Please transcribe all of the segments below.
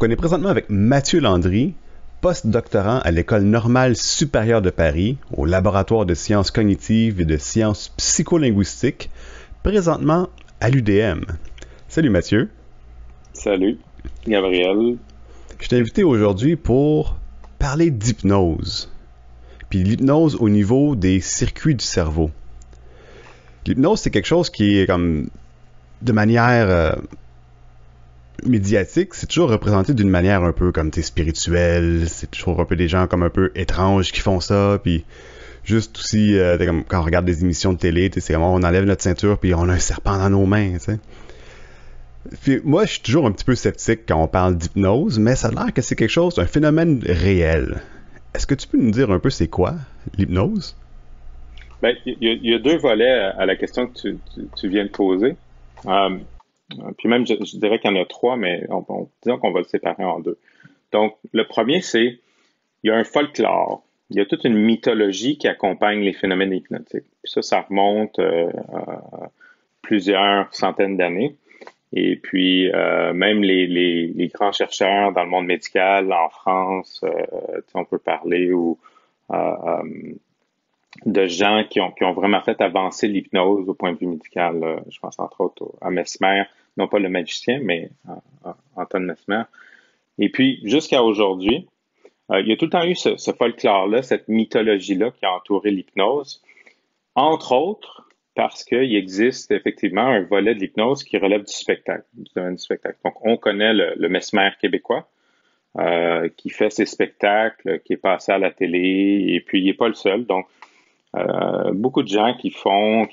Donc, on est présentement avec Mathieu Landry, post-doctorant à l'École normale supérieure de Paris, au laboratoire de sciences cognitives et de sciences psycholinguistiques, présentement à l'UDM. Salut Mathieu. Salut, Gabriel. Je t'ai invité aujourd'hui pour parler d'hypnose. Puis l'hypnose au niveau des circuits du cerveau. L'hypnose, c'est quelque chose qui est comme de manière médiatique, c'est toujours représenté d'une manière un peu comme spirituelle, c'est toujours un peu des gens comme un peu étranges qui font ça, puis juste aussi comme quand on regarde des émissions de télé, c'est comme on enlève notre ceinture puis on a un serpent dans nos mains, t'sais. Puis moi je suis toujours un petit peu sceptique quand on parle d'hypnose, mais ça a l'air que c'est quelque chose, un phénomène réel. Est-ce que tu peux nous dire un peu c'est quoi l'hypnose? Ben, il y a deux volets à la question que tu viens de poser. Puis même, je dirais qu'il y en a trois, mais disons qu'on va le séparer en deux. Donc, le premier, c'est, il y a un folklore. Il y a toute une mythologie qui accompagne les phénomènes hypnotiques. Puis ça remonte à plusieurs centaines d'années. Et puis, même les grands chercheurs dans le monde médical, en France, on peut parler de gens qui ont vraiment fait avancer l'hypnose au point de vue médical. Je pense entre autres à Mesmer, non pas le magicien, mais Anton Mesmer. Et puis, jusqu'à aujourd'hui, il y a tout le temps eu ce folklore-là, cette mythologie-là qui a entouré l'hypnose, entre autres parce qu'il existe effectivement un volet de l'hypnose qui relève du spectacle, du domaine du spectacle. Donc, on connaît le Mesmer québécois, qui fait ses spectacles, qui est passé à la télé, et puis il n'est pas le seul. Donc, beaucoup de gens qui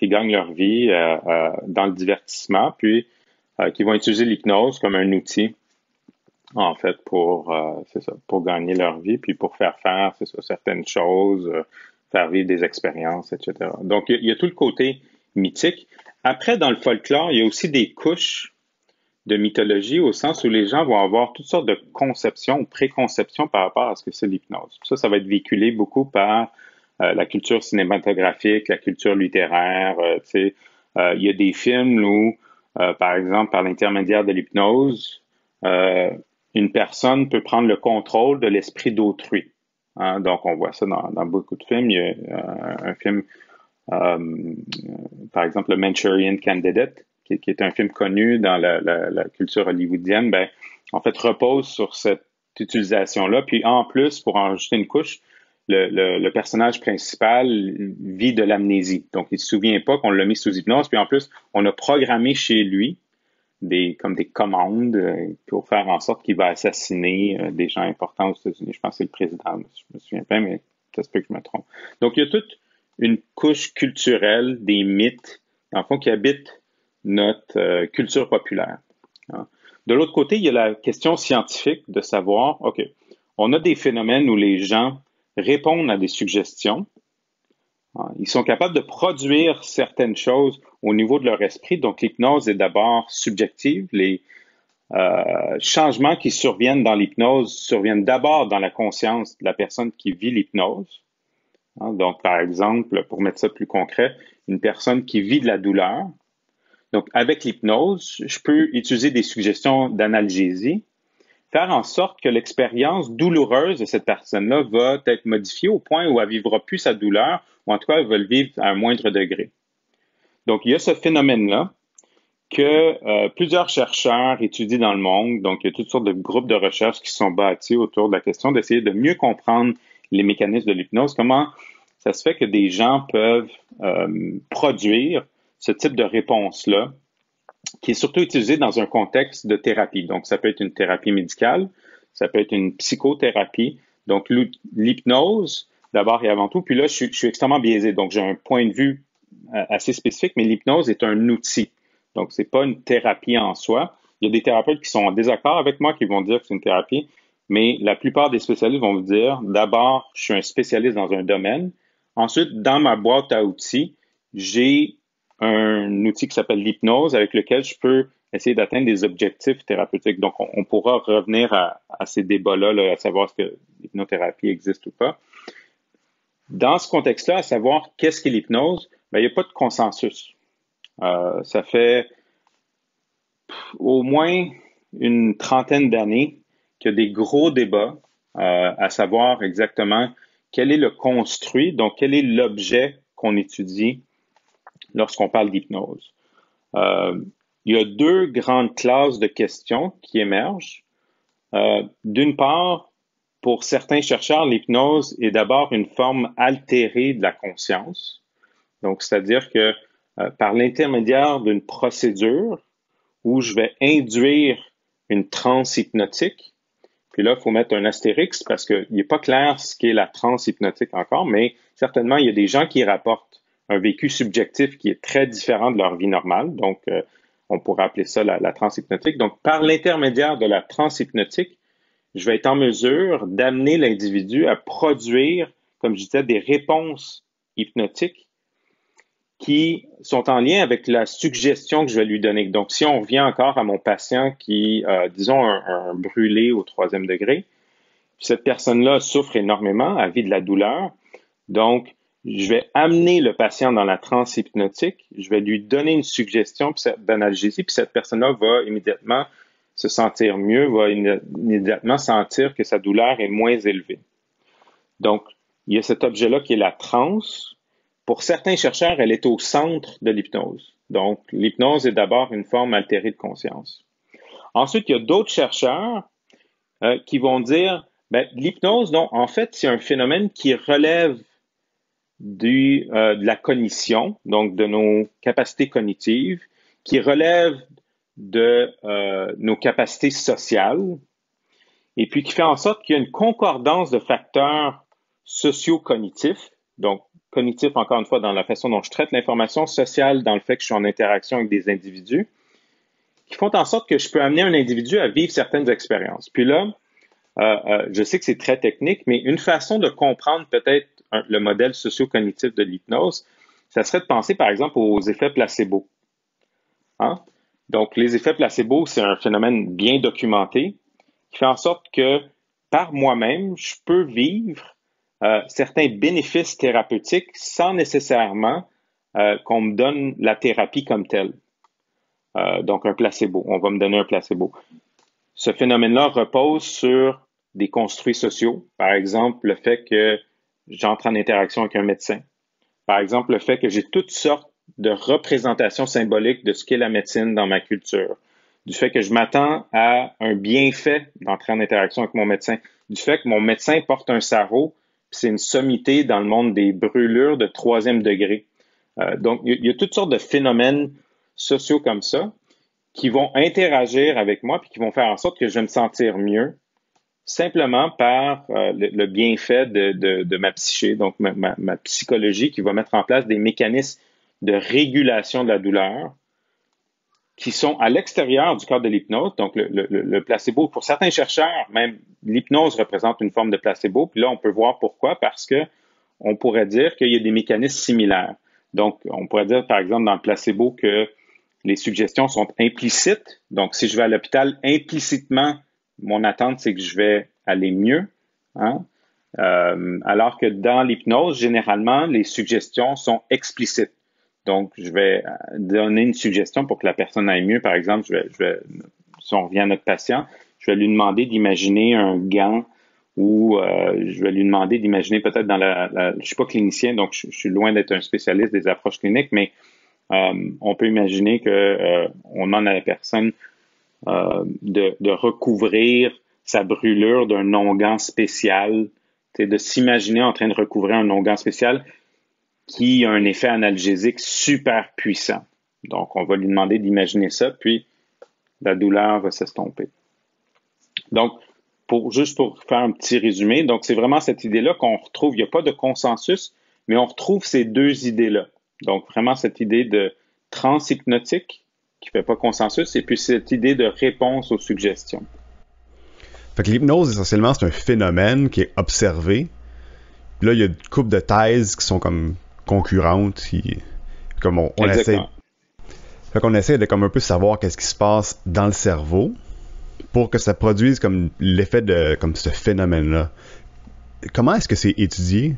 gagnent leur vie dans le divertissement, puis qui vont utiliser l'hypnose comme un outil, en fait, pour gagner leur vie, puis pour faire certaines choses, faire vivre des expériences, etc. Donc, il y a tout le côté mythique. Après, dans le folklore, il y a aussi des couches de mythologie au sens où les gens vont avoir toutes sortes de conceptions ou préconceptions par rapport à ce que c'est l'hypnose. Ça va être véhiculé beaucoup par la culture cinématographique, la culture littéraire. Il y a des films où, par exemple, par l'intermédiaire de l'hypnose, une personne peut prendre le contrôle de l'esprit d'autrui. Hein? Donc, on voit ça dans beaucoup de films. Il y a un film, par exemple, le Manchurian Candidate, qui est un film connu dans la culture hollywoodienne, en fait, repose sur cette utilisation-là. Puis, en plus, pour en rajouter une couche, le personnage principal vit de l'amnésie. Donc, il ne se souvient pas qu'on l'a mis sous hypnose. Puis, en plus, on a programmé chez lui des commandes pour faire en sorte qu'il va assassiner des gens importants aux États-Unis. Je pense que c'est le président. Je me souviens pas, mais ça se peut que je me trompe. Donc, il y a toute une couche culturelle, des mythes, en fond, qui habitent notre culture populaire. Hein. De l'autre côté, il y a la question scientifique de savoir, OK, on a des phénomènes où les gens répondent à des suggestions. Ils sont capables de produire certaines choses au niveau de leur esprit. Donc, l'hypnose est d'abord subjective. Les changements qui surviennent dans l'hypnose surviennent d'abord dans la conscience de la personne qui vit l'hypnose. Donc, par exemple, pour mettre ça plus concret, une personne qui vit de la douleur. Donc, avec l'hypnose, je peux utiliser des suggestions d'analgésie, faire en sorte que l'expérience douloureuse de cette personne-là va être modifiée au point où elle ne vivra plus sa douleur, ou en tout cas, elle va le vivre à un moindre degré. Donc, il y a ce phénomène-là que plusieurs chercheurs étudient dans le monde. Donc, il y a toutes sortes de groupes de recherche qui sont bâtis autour de la question d'essayer de mieux comprendre les mécanismes de l'hypnose. Comment ça se fait que des gens peuvent produire ce type de réponse-là, qui est surtout utilisé dans un contexte de thérapie. Donc, ça peut être une thérapie médicale, ça peut être une psychothérapie. Donc, l'hypnose, d'abord et avant tout, puis là, je suis extrêmement biaisé, donc j'ai un point de vue assez spécifique, mais l'hypnose est un outil. Donc, c'est pas une thérapie en soi. Il y a des thérapeutes qui sont en désaccord avec moi, qui vont dire que c'est une thérapie, mais la plupart des spécialistes vont vous dire, d'abord, je suis un spécialiste dans un domaine. Ensuite, dans ma boîte à outils, j'ai un outil qui s'appelle l'hypnose avec lequel je peux essayer d'atteindre des objectifs thérapeutiques. Donc, on pourra revenir à ces débats-là, là, à savoir est-ce que l'hypnothérapie existe ou pas. Dans ce contexte-là, à savoir qu'est-ce qu'est l'hypnose, il n'y a pas de consensus. Ça fait au moins une trentaine d'années qu'il y a des gros débats à savoir exactement quel est le construit, donc quel est l'objet qu'on étudie lorsqu'on parle d'hypnose. Il y a deux grandes classes de questions qui émergent. D'une part, pour certains chercheurs, l'hypnose est d'abord une forme altérée de la conscience. Donc, c'est-à-dire que par l'intermédiaire d'une procédure où je vais induire une transe hypnotique, puis là, il faut mettre un astérix parce qu'il n'est pas clair ce qu'est la transe hypnotique encore, mais certainement, il y a des gens qui rapportent un vécu subjectif qui est très différent de leur vie normale. Donc, on pourrait appeler ça la transe hypnotique. Donc, par l'intermédiaire de la transe hypnotique, je vais être en mesure d'amener l'individu à produire, comme je disais, des réponses hypnotiques qui sont en lien avec la suggestion que je vais lui donner. Donc, si on revient encore à mon patient qui, disons, un brûlé au 3e degré, cette personne-là souffre énormément, elle vit de la douleur. Donc, je vais amener le patient dans la transe hypnotique, je vais lui donner une suggestion d'analgésie, puis cette personne-là va immédiatement se sentir mieux, va immédiatement sentir que sa douleur est moins élevée. Donc, il y a cet objet-là qui est la transe. Pour certains chercheurs, elle est au centre de l'hypnose. Donc, l'hypnose est d'abord une forme altérée de conscience. Ensuite, il y a d'autres chercheurs qui vont dire, l'hypnose, non, en fait, c'est un phénomène qui relève de la cognition, donc de nos capacités cognitives, qui relève de nos capacités sociales, et puis qui fait en sorte qu'il y a une concordance de facteurs socio-cognitifs, donc cognitif, encore une fois, dans la façon dont je traite l'information, sociale dans le fait que je suis en interaction avec des individus, qui font en sorte que je peux amener un individu à vivre certaines expériences. Puis là, je sais que c'est très technique, mais une façon de comprendre peut-être le modèle socio-cognitif de l'hypnose, ça serait de penser, par exemple, aux effets placebo. Hein? Donc, les effets placebo, c'est un phénomène bien documenté qui fait en sorte que, par moi-même, je peux vivre certains bénéfices thérapeutiques sans nécessairement qu'on me donne la thérapie comme telle. Donc, un placebo. On va me donner un placebo. Ce phénomène-là repose sur des construits sociaux. Par exemple, le fait que j'entre en interaction avec un médecin. Par exemple, le fait que j'ai toutes sortes de représentations symboliques de ce qu'est la médecine dans ma culture. Du fait que je m'attends à un bienfait d'entrer en interaction avec mon médecin. Du fait que mon médecin porte un sarrau, puis c'est une sommité dans le monde des brûlures de 3e degré. Donc, il y a toutes sortes de phénomènes sociaux comme ça qui vont interagir avec moi puis qui vont faire en sorte que je vais me sentir mieux simplement par le bienfait de ma psyché, donc ma psychologie qui va mettre en place des mécanismes de régulation de la douleur qui sont à l'extérieur du cadre de l'hypnose. Donc, le placebo, pour certains chercheurs, même l'hypnose représente une forme de placebo. Puis là, on peut voir pourquoi, parce que on pourrait dire qu'il y a des mécanismes similaires. Donc, on pourrait dire, par exemple, dans le placebo, que les suggestions sont implicites. Donc, si je vais à l'hôpital, implicitement, mon attente, c'est que je vais aller mieux. Hein? Alors que dans l'hypnose, généralement, les suggestions sont explicites. Donc, je vais donner une suggestion pour que la personne aille mieux. Par exemple, si on revient à notre patient, je vais lui demander d'imaginer un gant ou je vais lui demander d'imaginer peut-être je suis pas clinicien, donc je suis loin d'être un spécialiste des approches cliniques, mais on peut imaginer que on demande à la personne de recouvrir sa brûlure d'un onguent spécial, de s'imaginer en train de recouvrir un onguent spécial qui a un effet analgésique super puissant. Donc, on va lui demander d'imaginer ça, puis la douleur va s'estomper. Donc, juste pour faire un petit résumé, donc c'est vraiment cette idée-là qu'on retrouve. Il n'y a pas de consensus, mais on retrouve ces deux idées-là. Donc, vraiment cette idée de transe hypnotique qui ne fait pas consensus, et puis cette idée de réponse aux suggestions. Fait que l'hypnose, essentiellement, c'est un phénomène qui est observé. Puis là, il y a une couple de thèses qui sont comme concurrentes. Comme on essaie. Fait qu'on essaie de comme un peu savoir qu'est-ce qui se passe dans le cerveau pour que ça produise comme l'effet de comme ce phénomène-là. Comment est-ce que c'est étudié?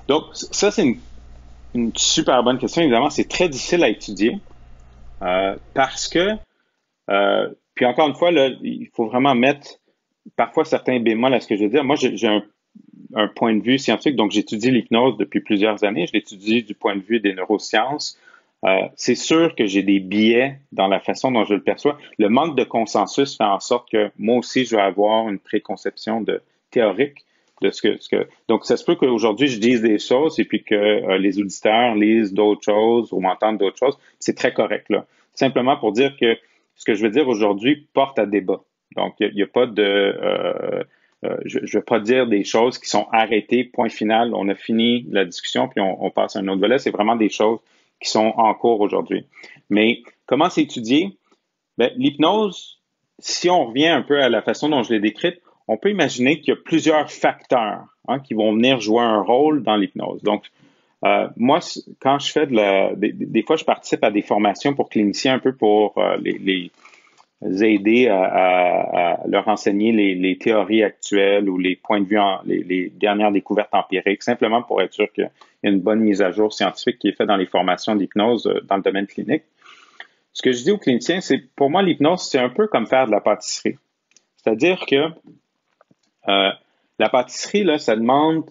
Donc, ça, c'est une super bonne question. Évidemment, c'est très difficile à étudier parce que Puis encore une fois, là, il faut vraiment mettre parfois certains bémols à ce que je veux dire. Moi, j'ai un point de vue scientifique, donc j'étudie l'hypnose depuis plusieurs années. Je l'étudie du point de vue des neurosciences. C'est sûr que j'ai des biais dans la façon dont je le perçois. Le manque de consensus fait en sorte que moi aussi, je vais avoir une préconception théorique de Donc, ça se peut qu'aujourd'hui, je dise des choses et puis que les auditeurs lisent d'autres choses ou m'entendent d'autres choses. C'est très correct, là. Simplement pour dire que ce que je veux dire aujourd'hui porte à débat. Donc, il n'y a pas je ne vais pas dire des choses qui sont arrêtées, point final, on a fini la discussion, puis on passe à un autre volet. C'est vraiment des choses qui sont en cours aujourd'hui. Mais comment c'est étudié? Ben, l'hypnose, si on revient un peu à la façon dont je l'ai décrite, on peut imaginer qu'il y a plusieurs facteurs qui vont venir jouer un rôle dans l'hypnose. Donc, moi, quand je fais des fois, je participe à des formations pour cliniciens, un peu pour les aider à leur enseigner les théories actuelles ou les points de vue, les dernières découvertes empiriques, simplement pour être sûr qu'il y a une bonne mise à jour scientifique qui est faite dans les formations d'hypnose dans le domaine clinique. Ce que je dis aux cliniciens, c'est pour moi, l'hypnose, c'est un peu comme faire de la pâtisserie. C'est-à-dire que la pâtisserie, là, ça demande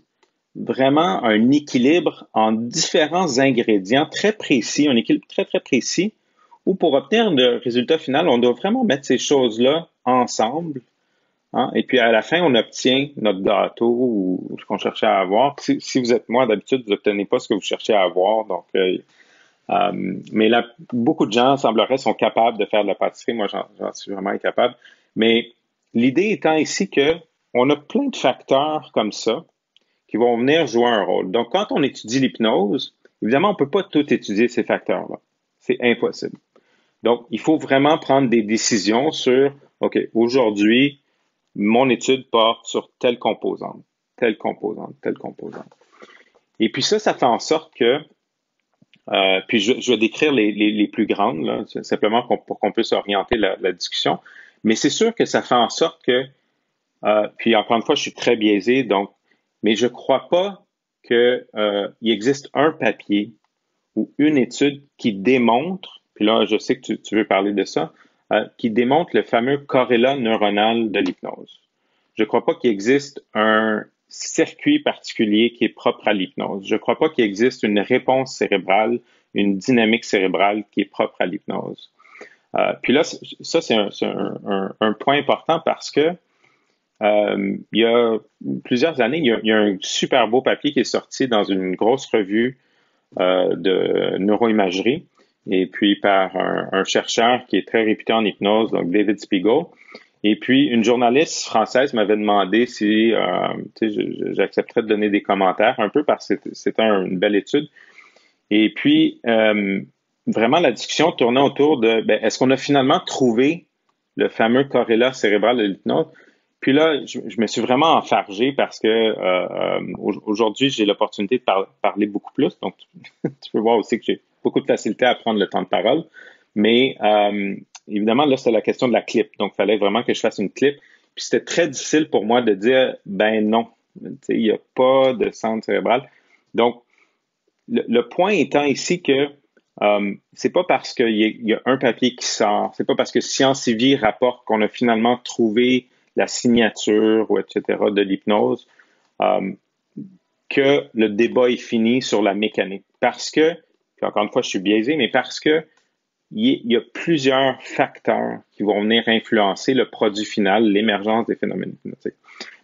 vraiment un équilibre en différents ingrédients très précis, un équilibre très, très précis, où pour obtenir le résultat final, on doit vraiment mettre ces choses-là ensemble. Et puis à la fin, on obtient notre gâteau ou ce qu'on cherchait à avoir. Si vous êtes moi, d'habitude, vous n'obtenez pas ce que vous cherchez à avoir. Donc, mais là, beaucoup de gens, semblerait, sont capables de faire de la pâtisserie. Moi, j'en suis vraiment incapable. Mais l'idée étant ici que on a plein de facteurs comme ça qui vont venir jouer un rôle. Donc, quand on étudie l'hypnose, évidemment, on ne peut pas tout étudier ces facteurs-là. C'est impossible. Donc, il faut vraiment prendre des décisions sur, OK, aujourd'hui, mon étude porte sur telle composante, telle composante, telle composante. Et puis ça fait en sorte que, puis je vais décrire les plus grandes, là, simplement pour qu'on puisse orienter la discussion. Mais c'est sûr que ça fait en sorte que, puis encore une fois, je suis très biaisé, donc, mais je crois pas qu'il existe un papier ou une étude qui démontre, puis là, je sais que tu veux parler de ça, qui démontre le fameux corrélat neuronal de l'hypnose. Je ne crois pas qu'il existe un circuit particulier qui est propre à l'hypnose. Je ne crois pas qu'il existe une réponse cérébrale, une dynamique cérébrale qui est propre à l'hypnose. Puis là, ça, c'est un point important parce que il y a plusieurs années, il y a un super beau papier qui est sorti dans une grosse revue de neuroimagerie, et puis par un chercheur qui est très réputé en hypnose, donc David Spiegel. Et puis, une journaliste française m'avait demandé si j'accepterais de donner des commentaires, un peu parce que c'était une belle étude. Et puis, vraiment, la discussion tournait autour de, est-ce qu'on a finalement trouvé le fameux corrélat cérébral de l'hypnose? Puis là, je me suis vraiment enfargé parce que aujourd'hui, j'ai l'opportunité de parler beaucoup plus. Donc, tu peux voir aussi que j'ai beaucoup de facilité à prendre le temps de parole. Mais évidemment, là, c'est la question de la clip. Donc, il fallait vraiment que je fasse une clip. Puis c'était très difficile pour moi de dire, non, il n'y a pas de centre cérébral. Donc, le point étant ici que c'est pas parce qu'il y a un papier qui sort, c'est pas parce que Science et Vie rapporte qu'on a finalement trouvé la signature ou etc. de l'hypnose que le débat est fini sur la mécanique. Parce que, puis encore une fois, je suis biaisé, mais parce que il y a plusieurs facteurs qui vont venir influencer le produit final, l'émergence des phénomènes hypnotiques.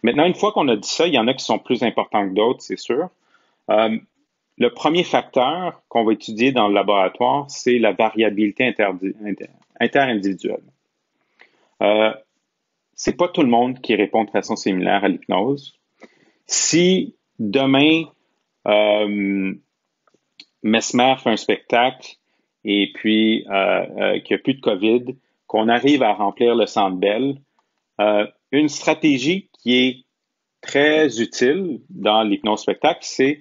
Maintenant, une fois qu'on a dit ça, il y en a qui sont plus importants que d'autres, c'est sûr. Le premier facteur qu'on va étudier dans le laboratoire, c'est la variabilité interindividuelle. C'est pas tout le monde qui répond de façon similaire à l'hypnose. Si demain, Mesmer fait un spectacle et puis qu'il n'y a plus de COVID, qu'on arrive à remplir le Centre Bell, une stratégie qui est très utile dans l'hypnose spectacle, c'est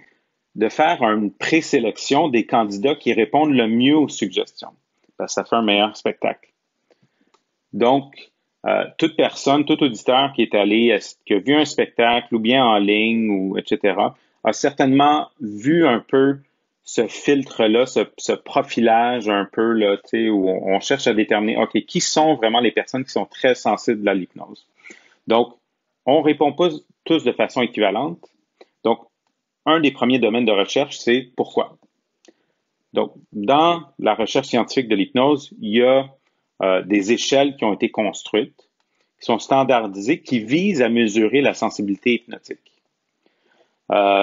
de faire une présélection des candidats qui répondent le mieux aux suggestions, parce que ça fait un meilleur spectacle. Donc, toute personne, tout auditeur qui est allé, qui a vu un spectacle ou bien en ligne ou etc., a certainement vu un peu ce filtre-là, ce profilage un peu, là, où on cherche à déterminer, OK, qui sont vraiment les personnes qui sont très sensibles à l'hypnose. Donc, on ne répond pas tous de façon équivalente. Donc, un des premiers domaines de recherche, c'est pourquoi. Donc, dans la recherche scientifique de l'hypnose, il y a des échelles qui ont été construites, qui sont standardisées, qui visent à mesurer la sensibilité hypnotique.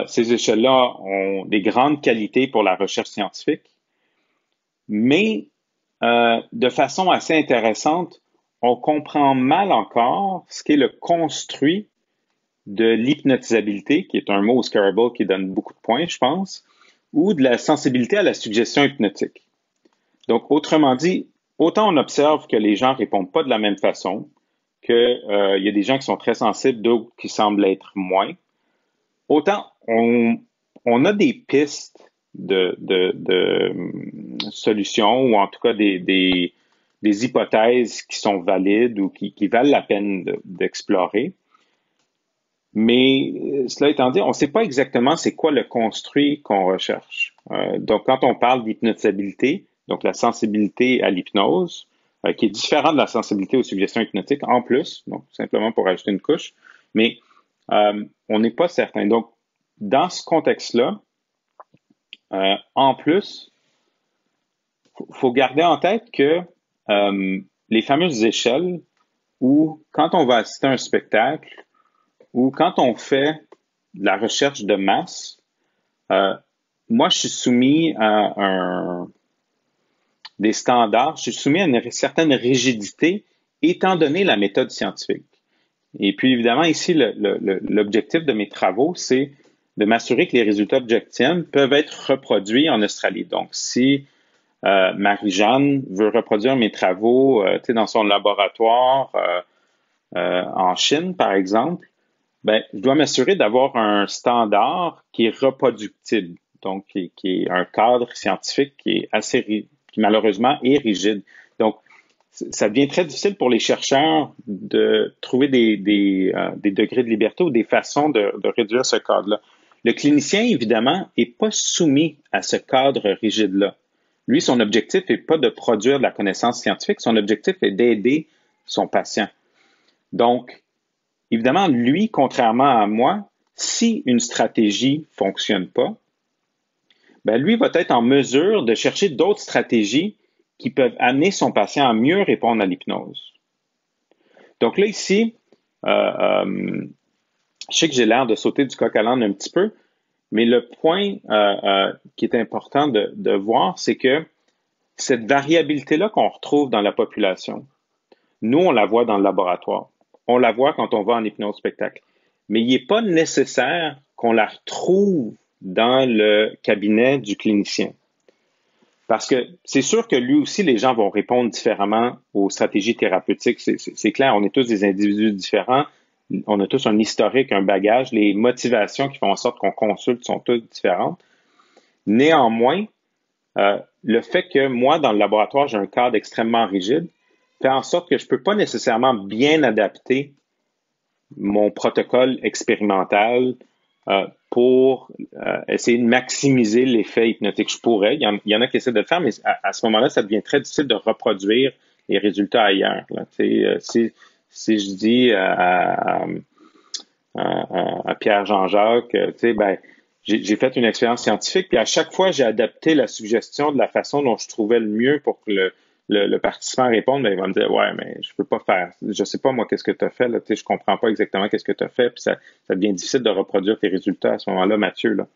Ces échelles-là ont des grandes qualités pour la recherche scientifique, mais de façon assez intéressante, on comprend mal encore ce qu'est le construit de l'hypnotisabilité, qui est un mot au Scrabble qui donne beaucoup de points, je pense, ou de la sensibilité à la suggestion hypnotique. Donc, autrement dit, autant on observe que les gens répondent pas de la même façon, qu'il y a des gens qui sont très sensibles, d'autres qui semblent être moins, autant on a des pistes de solutions, ou en tout cas des hypothèses qui sont valides ou qui valent la peine d'explorer. Mais cela étant dit, on ne sait pas exactement c'est quoi le construit qu'on recherche. Donc, quand on parle d'hypnotisabilité, donc la sensibilité à l'hypnose, qui est différente de la sensibilité aux suggestions hypnotiques en plus, donc simplement pour ajouter une couche, mais on n'est pas certain. Donc, dans ce contexte-là, en plus, faut garder en tête que les fameuses échelles où, quand on va assister à un spectacle, ou quand on fait de la recherche de masse, moi, je suis soumis à des standards, je suis soumis à une certaine rigidité, étant donné la méthode scientifique. Et puis, évidemment, ici, l'objectif de mes travaux, c'est de m'assurer que les résultats obtenus peuvent être reproduits en Australie. Donc, si Marie-Jeanne veut reproduire mes travaux dans son laboratoire en Chine, par exemple, ben, je dois m'assurer d'avoir un standard qui est reproductible, donc qui est un cadre scientifique qui malheureusement est rigide. Donc, ça devient très difficile pour les chercheurs de trouver des degrés de liberté ou des façons de réduire ce cadre-là. Le clinicien, évidemment, n'est pas soumis à ce cadre rigide-là. Lui, son objectif n'est pas de produire de la connaissance scientifique, son objectif est d'aider son patient. Donc, évidemment, lui, contrairement à moi, si une stratégie ne fonctionne pas, ben lui va être en mesure de chercher d'autres stratégies qui peuvent amener son patient à mieux répondre à l'hypnose. Donc là, ici, je sais que j'ai l'air de sauter du coq à l'âne un petit peu, mais le point qui est important de voir, c'est que cette variabilité-là qu'on retrouve dans la population, nous, on la voit dans le laboratoire. On la voit quand on va en hypnose-spectacle. Mais il n'est pas nécessaire qu'on la retrouve dans le cabinet du clinicien. Parce que c'est sûr que lui aussi, les gens vont répondre différemment aux stratégies thérapeutiques. C'est clair, on est tous des individus différents. On a tous un historique, un bagage. Les motivations qui font en sorte qu'on consulte sont toutes différentes. Néanmoins, le fait que moi, dans le laboratoire, j'ai un cadre extrêmement rigide, fait en sorte que je ne peux pas nécessairement bien adapter mon protocole expérimental pour essayer de maximiser l'effet hypnotique. Je pourrais, il y en a qui essaient de le faire, mais à ce moment-là, ça devient très difficile de reproduire les résultats ailleurs. Là. Si je dis à Pierre Jean-Jacques, j'ai fait une expérience scientifique, puis à chaque fois, j'ai adapté la suggestion de la façon dont je trouvais le mieux pour que le participant réponde, ben, il va me dire, ouais, mais je peux pas faire, je sais pas moi qu'est-ce que tu as fait, là, je comprends pas exactement qu'est-ce que tu as fait, puis ça devient difficile de reproduire tes résultats à ce moment-là, Mathieu, là.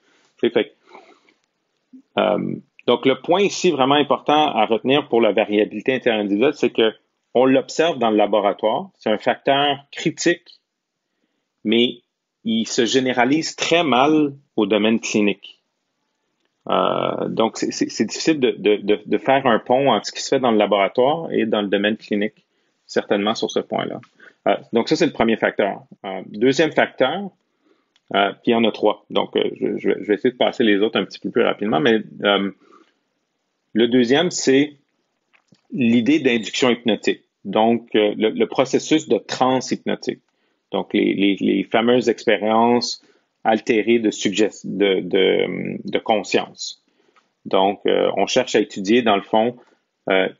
Donc, le point ici vraiment important à retenir pour la variabilité interindividuelle, c'est que on l'observe dans le laboratoire, c'est un facteur critique, mais il se généralise très mal au domaine clinique. Donc, c'est difficile de faire un pont entre ce qui se fait dans le laboratoire et dans le domaine clinique, certainement sur ce point-là. Donc, ça, c'est le premier facteur. Deuxième facteur, puis il y en a trois. Donc, je vais essayer de passer les autres un petit peu plus rapidement, mais le deuxième, c'est l'idée d'induction hypnotique. Donc, le processus de transe hypnotique. Donc, les fameuses expériences altérées de conscience. Donc, on cherche à étudier, dans le fond,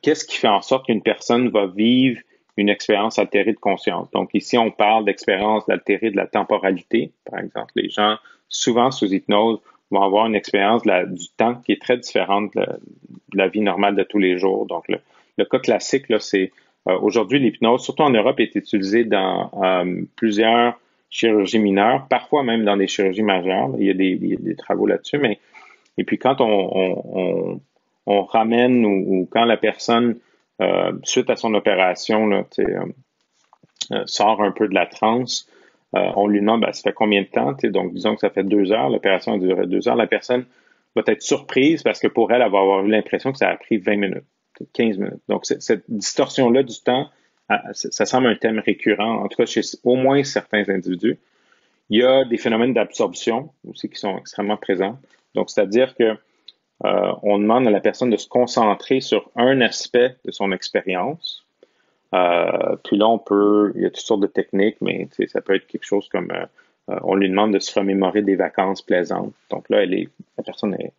qu'est-ce qui fait en sorte qu'une personne va vivre une expérience altérée de conscience. Donc, ici, on parle d'expérience altérée de la temporalité, par exemple. Les gens, souvent sous hypnose, vont avoir une expérience du temps qui est très différente de la vie normale de tous les jours. Donc, le cas classique, là, c'est aujourd'hui, l'hypnose, surtout en Europe, est utilisée dans plusieurs chirurgies mineures, parfois même dans des chirurgies majeures. Il y a des travaux là-dessus, mais et puis quand on ramène ou quand la personne, suite à son opération, là, sort un peu de la transe, on lui demande, ça fait combien de temps? Donc, disons que ça fait 2 heures, l'opération a duré 2 heures. La personne va être surprise parce que pour elle, elle va avoir eu l'impression que ça a pris 20 minutes, 15 minutes. Donc, cette distorsion-là du temps, ça semble un thème récurrent, en tout cas chez au moins certains individus. Il y a des phénomènes d'absorption aussi qui sont extrêmement présents. Donc, c'est-à-dire que on demande à la personne de se concentrer sur un aspect de son expérience. Puis là, il y a toutes sortes de techniques, mais ça peut être quelque chose comme, on lui demande de se remémorer des vacances plaisantes. Donc là, la personne est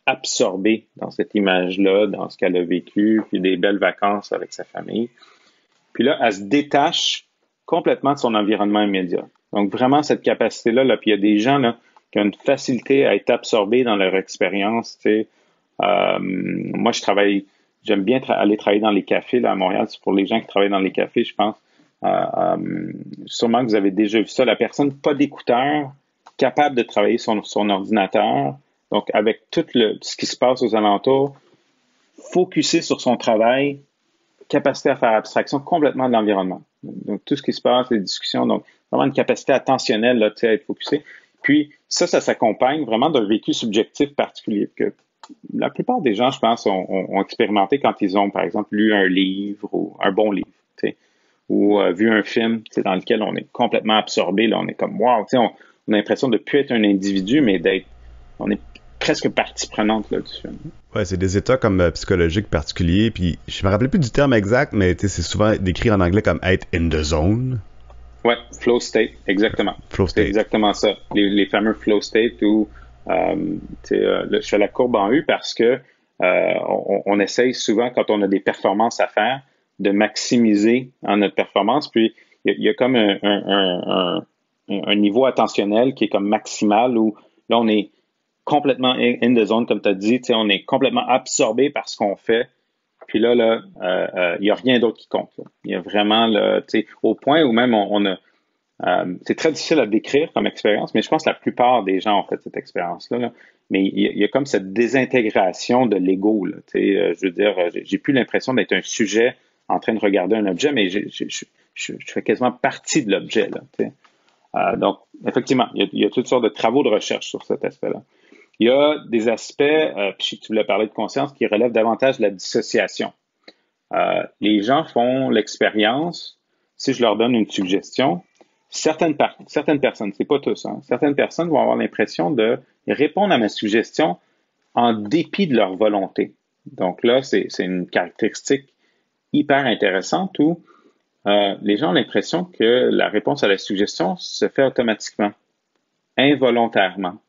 absorbée dans cette image-là, dans ce qu'elle a vécu, puis des belles vacances avec sa famille. Puis là, elle se détache complètement de son environnement immédiat. Donc vraiment, cette capacité-là, puis il y a des gens là, qui ont une facilité à être absorbés dans leur expérience. Moi, j'aime bien aller travailler dans les cafés là, à Montréal. C'est pour les gens qui travaillent dans les cafés, je pense. Sûrement que vous avez déjà vu ça. La personne pas d'écouteur, capable de travailler son ordinateur. Donc, avec tout ce qui se passe aux alentours, focusé sur son travail, capacité à faire abstraction complètement de l'environnement. Donc, tout ce qui se passe, les discussions, donc vraiment une capacité attentionnelle là, à être focusé. Puis, ça s'accompagne vraiment d'un vécu subjectif particulier que la plupart des gens, je pense, ont expérimenté quand ils ont, par exemple, lu un livre ou un bon livre, ou vu un film dans lequel on est complètement absorbé. Là, on est comme, wow, on a l'impression de ne plus être un individu, mais on est presque partie prenante là, du film. Ouais, c'est des états comme psychologiques particuliers, puis je me rappelais plus du terme exact, mais c'est souvent décrit en anglais comme être in the zone. Ouais, flow state, exactement. Flow state. C'est exactement ça. Les fameux flow state où je fais la courbe en U parce que on essaye souvent, quand on a des performances à faire, de maximiser notre performance. Puis, il y a comme un niveau attentionnel qui est comme maximal où là, on est complètement in the zone, comme tu as dit. On est complètement absorbé par ce qu'on fait. Puis là, il n'y a rien d'autre qui compte. Là. Il y a vraiment, au point où même on a... c'est très difficile à décrire comme expérience, mais je pense que la plupart des gens ont fait cette expérience-là. Là. Mais il y a comme cette désintégration de l'ego. Je veux dire, j'ai plus l'impression d'être un sujet en train de regarder un objet, mais je fais quasiment partie de l'objet. Donc, effectivement, il y a toutes sortes de travaux de recherche sur cet aspect-là. Il y a des aspects, puis tu voulais parler de conscience, qui relèvent davantage de la dissociation. Les gens font l'expérience, si je leur donne une suggestion, certaines personnes, c'est pas tous, certaines personnes vont avoir l'impression de répondre à ma suggestion en dépit de leur volonté. Donc là, c'est une caractéristique hyper intéressante où les gens ont l'impression que la réponse à la suggestion se fait automatiquement, involontairement.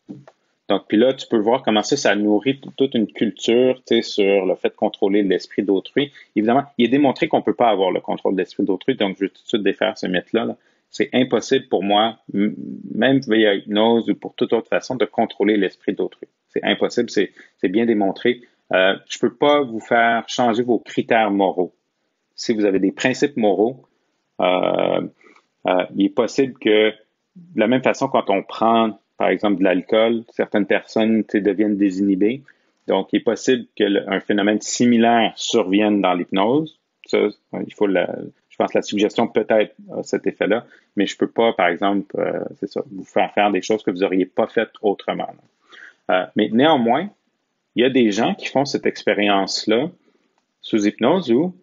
Donc, puis là, tu peux voir comment ça nourrit toute une culture, sur le fait de contrôler l'esprit d'autrui. Évidemment, il est démontré qu'on peut pas avoir le contrôle de l'esprit d'autrui, donc je vais tout de suite défaire ce mythe-là. Là. C'est impossible pour moi, même via hypnose ou pour toute autre façon, de contrôler l'esprit d'autrui. C'est impossible, c'est bien démontré. Je peux pas vous faire changer vos critères moraux. Si vous avez des principes moraux, il est possible que, de la même façon, quand on prend par exemple de l'alcool, certaines personnes deviennent désinhibées. Donc, il est possible qu'un phénomène similaire survienne dans l'hypnose. Ça, je pense que la suggestion peut-être a cet effet-là, mais je peux pas, par exemple, vous faire des choses que vous n'auriez pas faites autrement. Mais néanmoins, il y a des gens qui font cette expérience-là sous hypnose où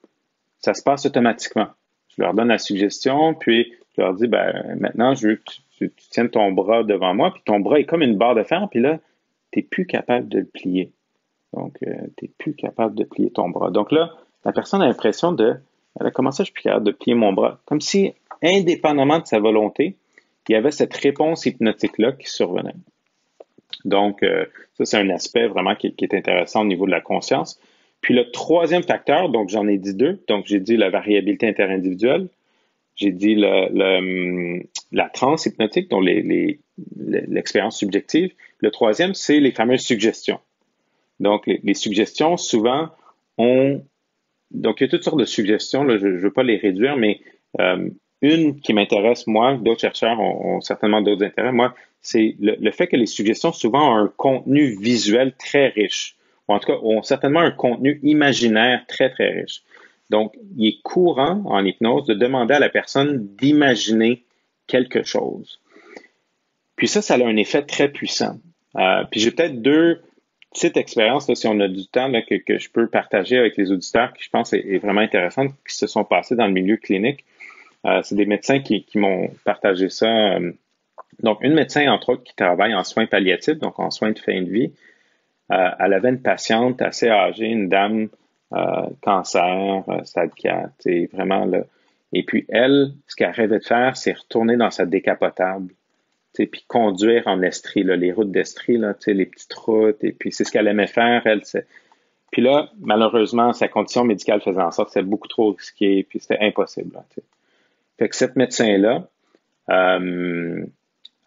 ça se passe automatiquement. Je leur donne la suggestion, puis je leur dis, maintenant, je veux que tu tiennes ton bras devant moi, puis ton bras est comme une barre de fer, puis là, tu n'es plus capable de le plier. Donc, tu n'es plus capable de plier ton bras. Donc là, la personne a l'impression comment ça je suis plus capable de plier mon bras? Comme si, indépendamment de sa volonté, il y avait cette réponse hypnotique-là qui survenait. Donc, ça, c'est un aspect vraiment qui est intéressant au niveau de la conscience. Puis le troisième facteur, donc j'en ai dit deux. Donc, j'ai dit la variabilité interindividuelle. J'ai dit la transe hypnotique, donc l'expérience subjective. Le troisième, c'est les fameuses suggestions. Donc, les suggestions, souvent, donc, il y a toutes sortes de suggestions, là, je ne veux pas les réduire, mais une qui m'intéresse, moi, d'autres chercheurs ont certainement d'autres intérêts, moi, c'est le fait que les suggestions, souvent, ont un contenu visuel très riche, ou en tout cas, ont certainement un contenu imaginaire très, très riche. Donc, il est courant en hypnose de demander à la personne d'imaginer quelque chose. Puis ça a un effet très puissant. Puis j'ai peut-être deux petites expériences, là, si on a du temps, là, que je peux partager avec les auditeurs, qui je pense est vraiment intéressantes, qui se sont passées dans le milieu clinique. C'est des médecins qui m'ont partagé ça. Donc, une médecin, entre autres, qui travaille en soins palliatifs, donc en soins de fin de vie, elle avait une patiente assez âgée, une dame, cancer, stade 4, et vraiment là. Et puis elle, ce qu'elle rêvait de faire, c'est retourner dans sa décapotable, puis conduire en Estrie, là, les routes d'Estrie, là, les petites routes, et puis c'est ce qu'elle aimait faire, elle. Puis là, malheureusement, sa condition médicale faisait en sorte que c'était beaucoup trop risqué, puis c'était impossible. Là, fait que cette médecin-là, elle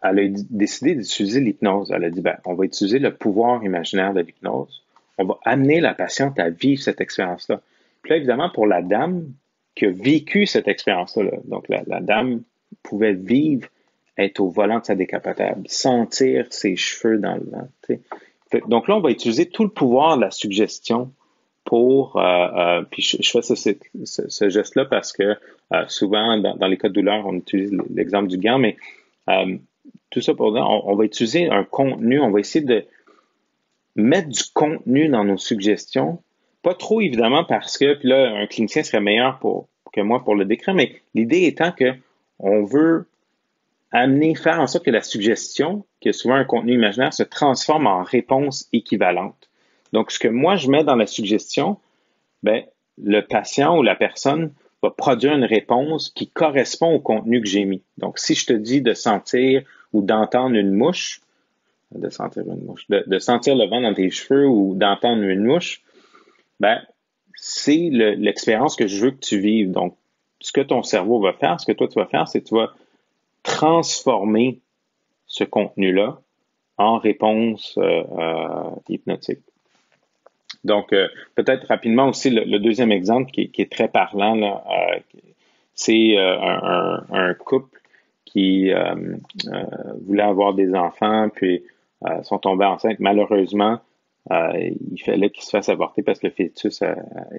a décidé d'utiliser l'hypnose. Elle a dit, on va utiliser le pouvoir imaginaire de l'hypnose. On va amener la patiente à vivre cette expérience-là. Puis là, évidemment, pour la dame qui a vécu cette expérience-là, donc la dame pouvait vivre, être au volant de sa décapotable, sentir ses cheveux dans le vent. Donc là, on va utiliser tout le pouvoir de la suggestion pour... puis je fais ce geste-là parce que souvent, dans les cas de douleur, on utilise l'exemple du gant, mais tout ça pour dire, on va utiliser un contenu, on va essayer de mettre du contenu dans nos suggestions, pas trop évidemment parce que, puis là, un clinicien serait meilleur que moi pour le décrire, mais l'idée étant que on veut faire en sorte que la suggestion, qui est souvent un contenu imaginaire, se transforme en réponse équivalente. Donc, ce que moi je mets dans la suggestion, le patient ou la personne va produire une réponse qui correspond au contenu que j'ai mis. Donc, si je te dis de sentir ou d'entendre une mouche, de sentir le vent dans tes cheveux ou d'entendre une mouche, c'est l'expérience que je veux que tu vives. Donc, ce que ton cerveau va faire, ce que toi tu vas faire, c'est que tu vas transformer ce contenu-là en réponse hypnotique. Donc, peut-être rapidement aussi, le deuxième exemple qui est très parlant, là, c'est un couple qui voulait avoir des enfants, puis sont tombés enceintes. Malheureusement, il fallait qu'ils se fassent avorter parce que le fœtus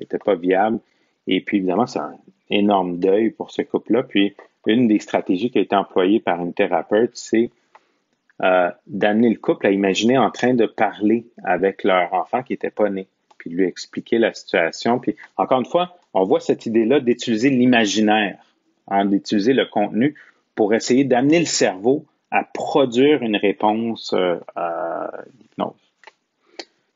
n'était pas viable. Et puis, évidemment, c'est un énorme deuil pour ce couple-là. Puis, une des stratégies qui a été employée par une thérapeute, c'est d'amener le couple à imaginer en train de parler avec leur enfant qui n'était pas né, puis de lui expliquer la situation. Puis, encore une fois, on voit cette idée-là d'utiliser l'imaginaire, d'utiliser le contenu pour essayer d'amener le cerveau à produire une réponse à l'hypnose.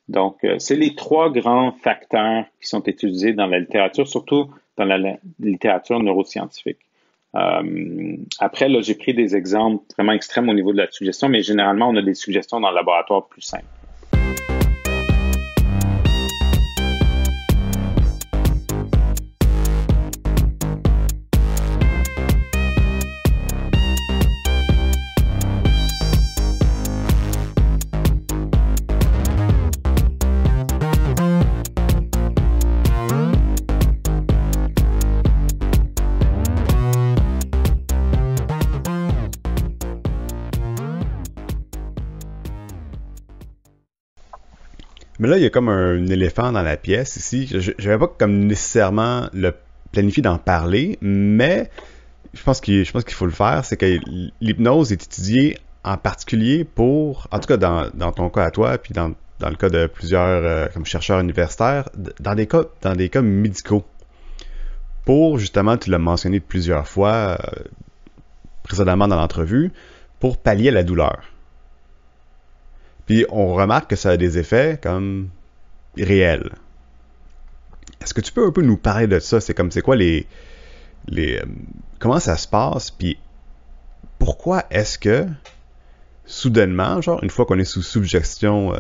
Donc, c'est les trois grands facteurs qui sont utilisés dans la littérature, surtout dans la littérature neuroscientifique. Après, là, j'ai pris des exemples vraiment extrêmes au niveau de la suggestion, mais généralement, on a des suggestions dans le laboratoire plus simples. Mais là, il y a comme un éléphant dans la pièce ici. Je n'avais pas comme nécessairement le planifié d'en parler, mais je pense qu'il faut le faire. C'est que l'hypnose est étudiée en particulier pour, en tout cas dans ton cas à toi, puis dans le cas de plusieurs comme chercheurs universitaires, dans des cas médicaux. Pour, justement, tu l'as mentionné plusieurs fois précédemment dans l'entrevue, pour pallier la douleur. Puis on remarque que ça a des effets comme réels. Est-ce que tu peux un peu nous parler de ça? C'est quoi les comment ça se passe? Puis pourquoi est-ce que soudainement, genre, une fois qu'on est sous suggestion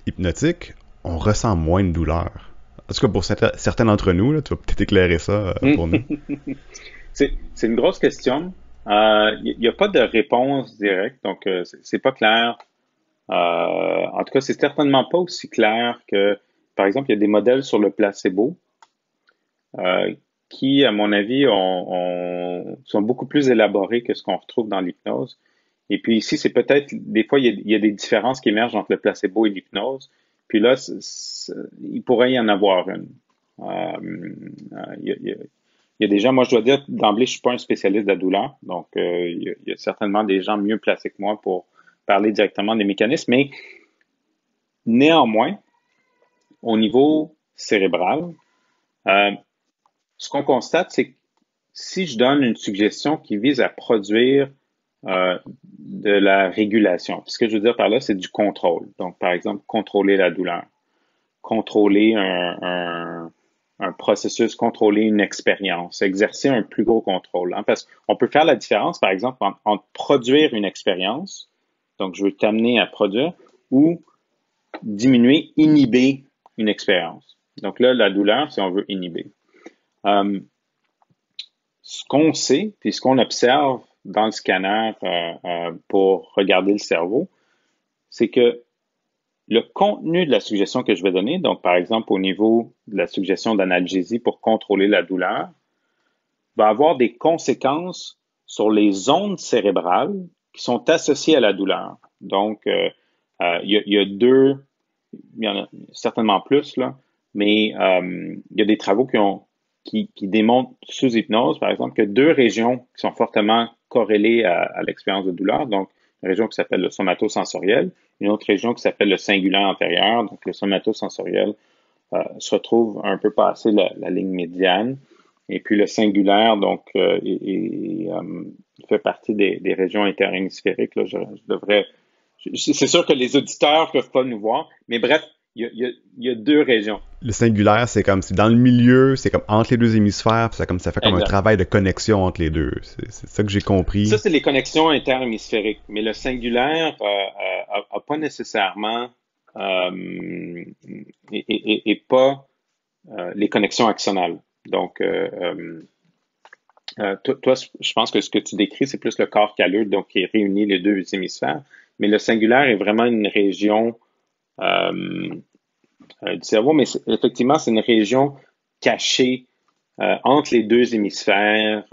hypnotique, on ressent moins de douleur. En tout cas, pour certains d'entre nous, là, tu vas peut-être éclairer ça pour nous. C'est une grosse question. Il n'y a pas de réponse directe, donc c'est pas clair. En tout cas, c'est certainement pas aussi clair que, par exemple, il y a des modèles sur le placebo qui, à mon avis, sont beaucoup plus élaborés que ce qu'on retrouve dans l'hypnose. Et puis ici, c'est peut-être, des fois, il y a des différences qui émergent entre le placebo et l'hypnose. Puis là, il pourrait y en avoir une. Il y a des gens, moi je dois dire d'emblée, je suis pas un spécialiste de la douleur, donc il y a certainement des gens mieux placés que moi pour parler directement des mécanismes, mais néanmoins, au niveau cérébral, ce qu'on constate, c'est que si je donne une suggestion qui vise à produire de la régulation, ce que je veux dire par là, c'est du contrôle. Donc, par exemple, contrôler la douleur, contrôler un processus, contrôler une expérience, exercer un plus gros contrôle. Hein, parce qu'on peut faire la différence, par exemple, entre produire une expérience, donc je veux t'amener à produire, ou diminuer, inhiber une expérience. Donc là, la douleur, si on veut inhiber. Ce qu'on sait, puis ce qu'on observe dans le scanner pour regarder le cerveau, c'est que le contenu de la suggestion que je vais donner, donc par exemple au niveau de la suggestion d'analgésie pour contrôler la douleur, va avoir des conséquences sur les ondes cérébrales qui sont associées à la douleur. Donc, il y a deux, il y en a certainement plus, là, mais il y a des travaux qui démontrent sous hypnose, par exemple, que deux régions qui sont fortement corrélées à l'expérience de douleur, donc une région qui s'appelle le somatosensoriel, une autre région qui s'appelle le cingulaire antérieur, donc le somatosensoriel se retrouve un peu passé la ligne médiane, et puis le cingulaire, donc, il fait partie des régions interhémisphériques. Là, c'est sûr que les auditeurs ne peuvent pas nous voir, mais bref, il y a deux régions. Le cingulaire, c'est dans le milieu, c'est comme entre les deux hémisphères, puis ça fait comme un travail de connexion entre les deux. C'est ça que j'ai compris. Ça, c'est les connexions interhémisphériques. Mais le cingulaire a pas nécessairement et pas les connexions axonales. Donc, toi, je pense que ce que tu décris, c'est plus le corps calleux, donc qui réunit les deux hémisphères. Mais le cingulaire est vraiment une région du cerveau, mais effectivement, c'est une région cachée entre les deux hémisphères,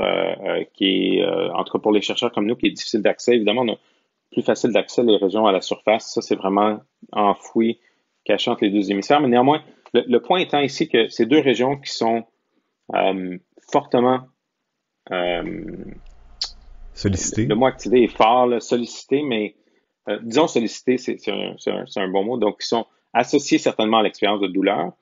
qui est, en tout cas pour les chercheurs comme nous, qui est difficile d'accès. Évidemment, on a plus facile d'accès les régions à la surface. Ça, c'est vraiment enfoui, caché entre les deux hémisphères. Mais néanmoins, le point étant ici que ces deux régions qui sont fortement sollicitées. Le mot activé est fort, là, sollicité, mais disons sollicité, c'est un bon mot. Donc, qui sont associés certainement à l'expérience de douleur.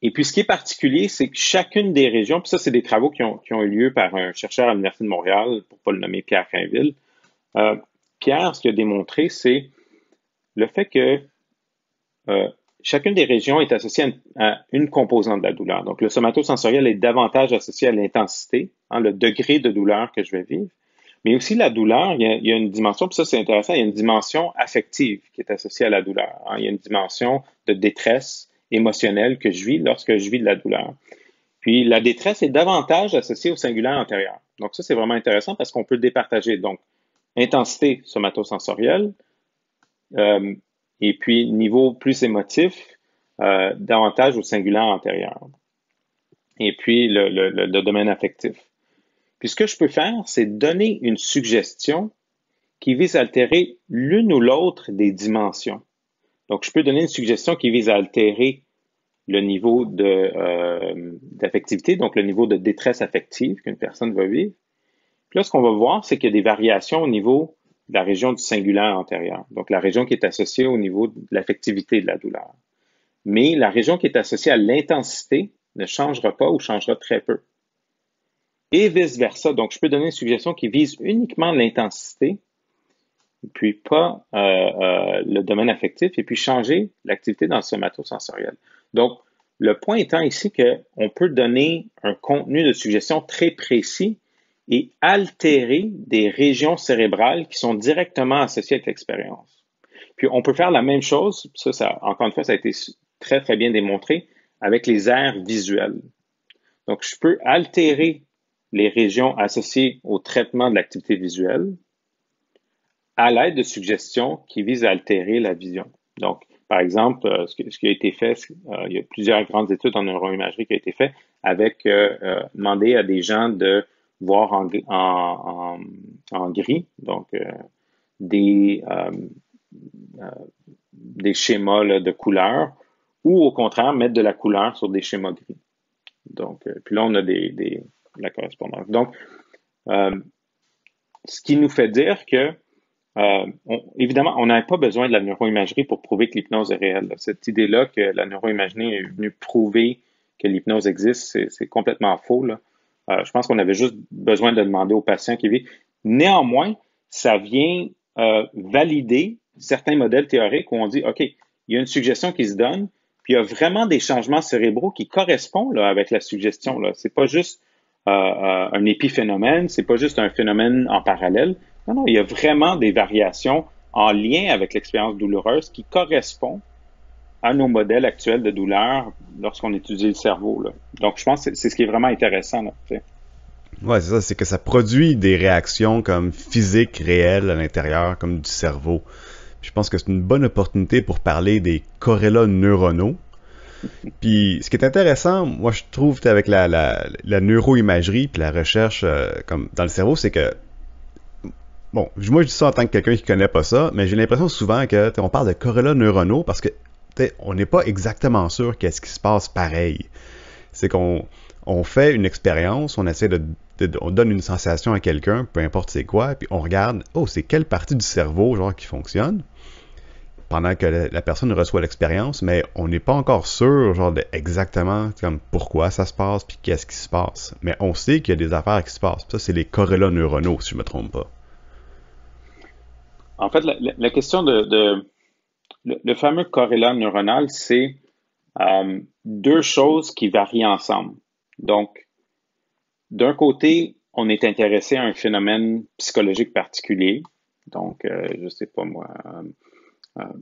Et puis, ce qui est particulier, c'est que chacune des régions, puis ça, c'est des travaux qui ont eu lieu par un chercheur à l'Université de Montréal, pour ne pas le nommer Pierre Rainville. Pierre, ce qu'il a démontré, c'est le fait que chacune des régions est associée à une composante de la douleur. Donc, le somatosensoriel est davantage associé à l'intensité, hein, le degré de douleur que je vais vivre. Mais aussi la douleur, il y a une dimension, puis ça c'est intéressant, il y a une dimension affective qui est associée à la douleur. Hein. Il y a une dimension de détresse émotionnelle que je vis lorsque je vis de la douleur. Puis la détresse est davantage associée au cingulaire antérieur. Donc ça c'est vraiment intéressant parce qu'on peut le départager. Donc intensité somatosensorielle, et puis niveau plus émotif, davantage au cingulaire antérieur. Et puis le domaine affectif. Puis ce que je peux faire, c'est donner une suggestion qui vise à altérer l'une ou l'autre des dimensions. Donc, je peux donner une suggestion qui vise à altérer le niveau d'affectivité, donc le niveau de détresse affective qu'une personne va vivre. Puis là, ce qu'on va voir, c'est qu'il y a des variations au niveau de la région du cingulaire antérieur, donc la région qui est associée au niveau de l'affectivité de la douleur. Mais la région qui est associée à l'intensité ne changera pas ou changera très peu. Et vice-versa. Donc, je peux donner une suggestion qui vise uniquement l'intensité, et puis pas le domaine affectif, et puis changer l'activité dans le somatosensoriel. Donc, le point étant ici qu'on peut donner un contenu de suggestion très précis et altérer des régions cérébrales qui sont directement associées avec l'expérience. Puis on peut faire la même chose, encore une fois, ça a été très, très bien démontré avec les aires visuelles. Donc, je peux altérer les régions associées au traitement de l'activité visuelle à l'aide de suggestions qui visent à altérer la vision. Donc, par exemple, ce qui a été fait, il y a plusieurs grandes études en neuroimagerie qui ont été faites avec demander à des gens de voir en gris, donc des schémas là, de couleurs, ou au contraire, mettre de la couleur sur des schémas gris. Donc, puis là, on a la correspondance. Donc, ce qui nous fait dire que évidemment, on n'avait pas besoin de la neuroimagerie pour prouver que l'hypnose est réelle. Là. Cette idée-là que la neuroimagerie est venue prouver que l'hypnose existe, c'est complètement faux. Là. Je pense qu'on avait juste besoin de demander aux patients qui vivent. Néanmoins, ça vient valider certains modèles théoriques où on dit, OK, il y a une suggestion qui se donne, puis il y a vraiment des changements cérébraux qui correspondent là, avec la suggestion. Là. C'est pas juste un épiphénomène, c'est pas juste un phénomène en parallèle. Non, il y a vraiment des variations en lien avec l'expérience douloureuse qui correspondent à nos modèles actuels de douleur lorsqu'on étudie le cerveau. Là. Donc, je pense que c'est ce qui est vraiment intéressant. Là, ouais, c'est ça, c'est que ça produit des réactions comme physiques réelles à l'intérieur, comme du cerveau. Puis je pense que c'est une bonne opportunité pour parler des corrélats neuronaux. Puis ce qui est intéressant, moi je trouve avec la neuroimagerie puis la recherche comme dans le cerveau, c'est que bon, moi je dis ça en tant que quelqu'un qui connaît pas ça, mais j'ai l'impression souvent que on parle de corrélats neuronaux parce que on n'est pas exactement sûr qu'est-ce qui se passe pareil. C'est qu'on fait une expérience, on essaie on donne une sensation à quelqu'un, peu importe c'est quoi, puis on regarde, oh, c'est quelle partie du cerveau genre qui fonctionne pendant que la personne reçoit l'expérience, mais on n'est pas encore sûr genre de exactement comme pourquoi ça se passe puis qu'est-ce qui se passe. Mais on sait qu'il y a des affaires qui se passent. Ça, c'est les corrélats neuronaux, si je me trompe pas. En fait, la question le fameux corrélat neuronal, c'est deux choses qui varient ensemble. Donc, d'un côté, on est intéressé à un phénomène psychologique particulier. Donc, je sais pas moi,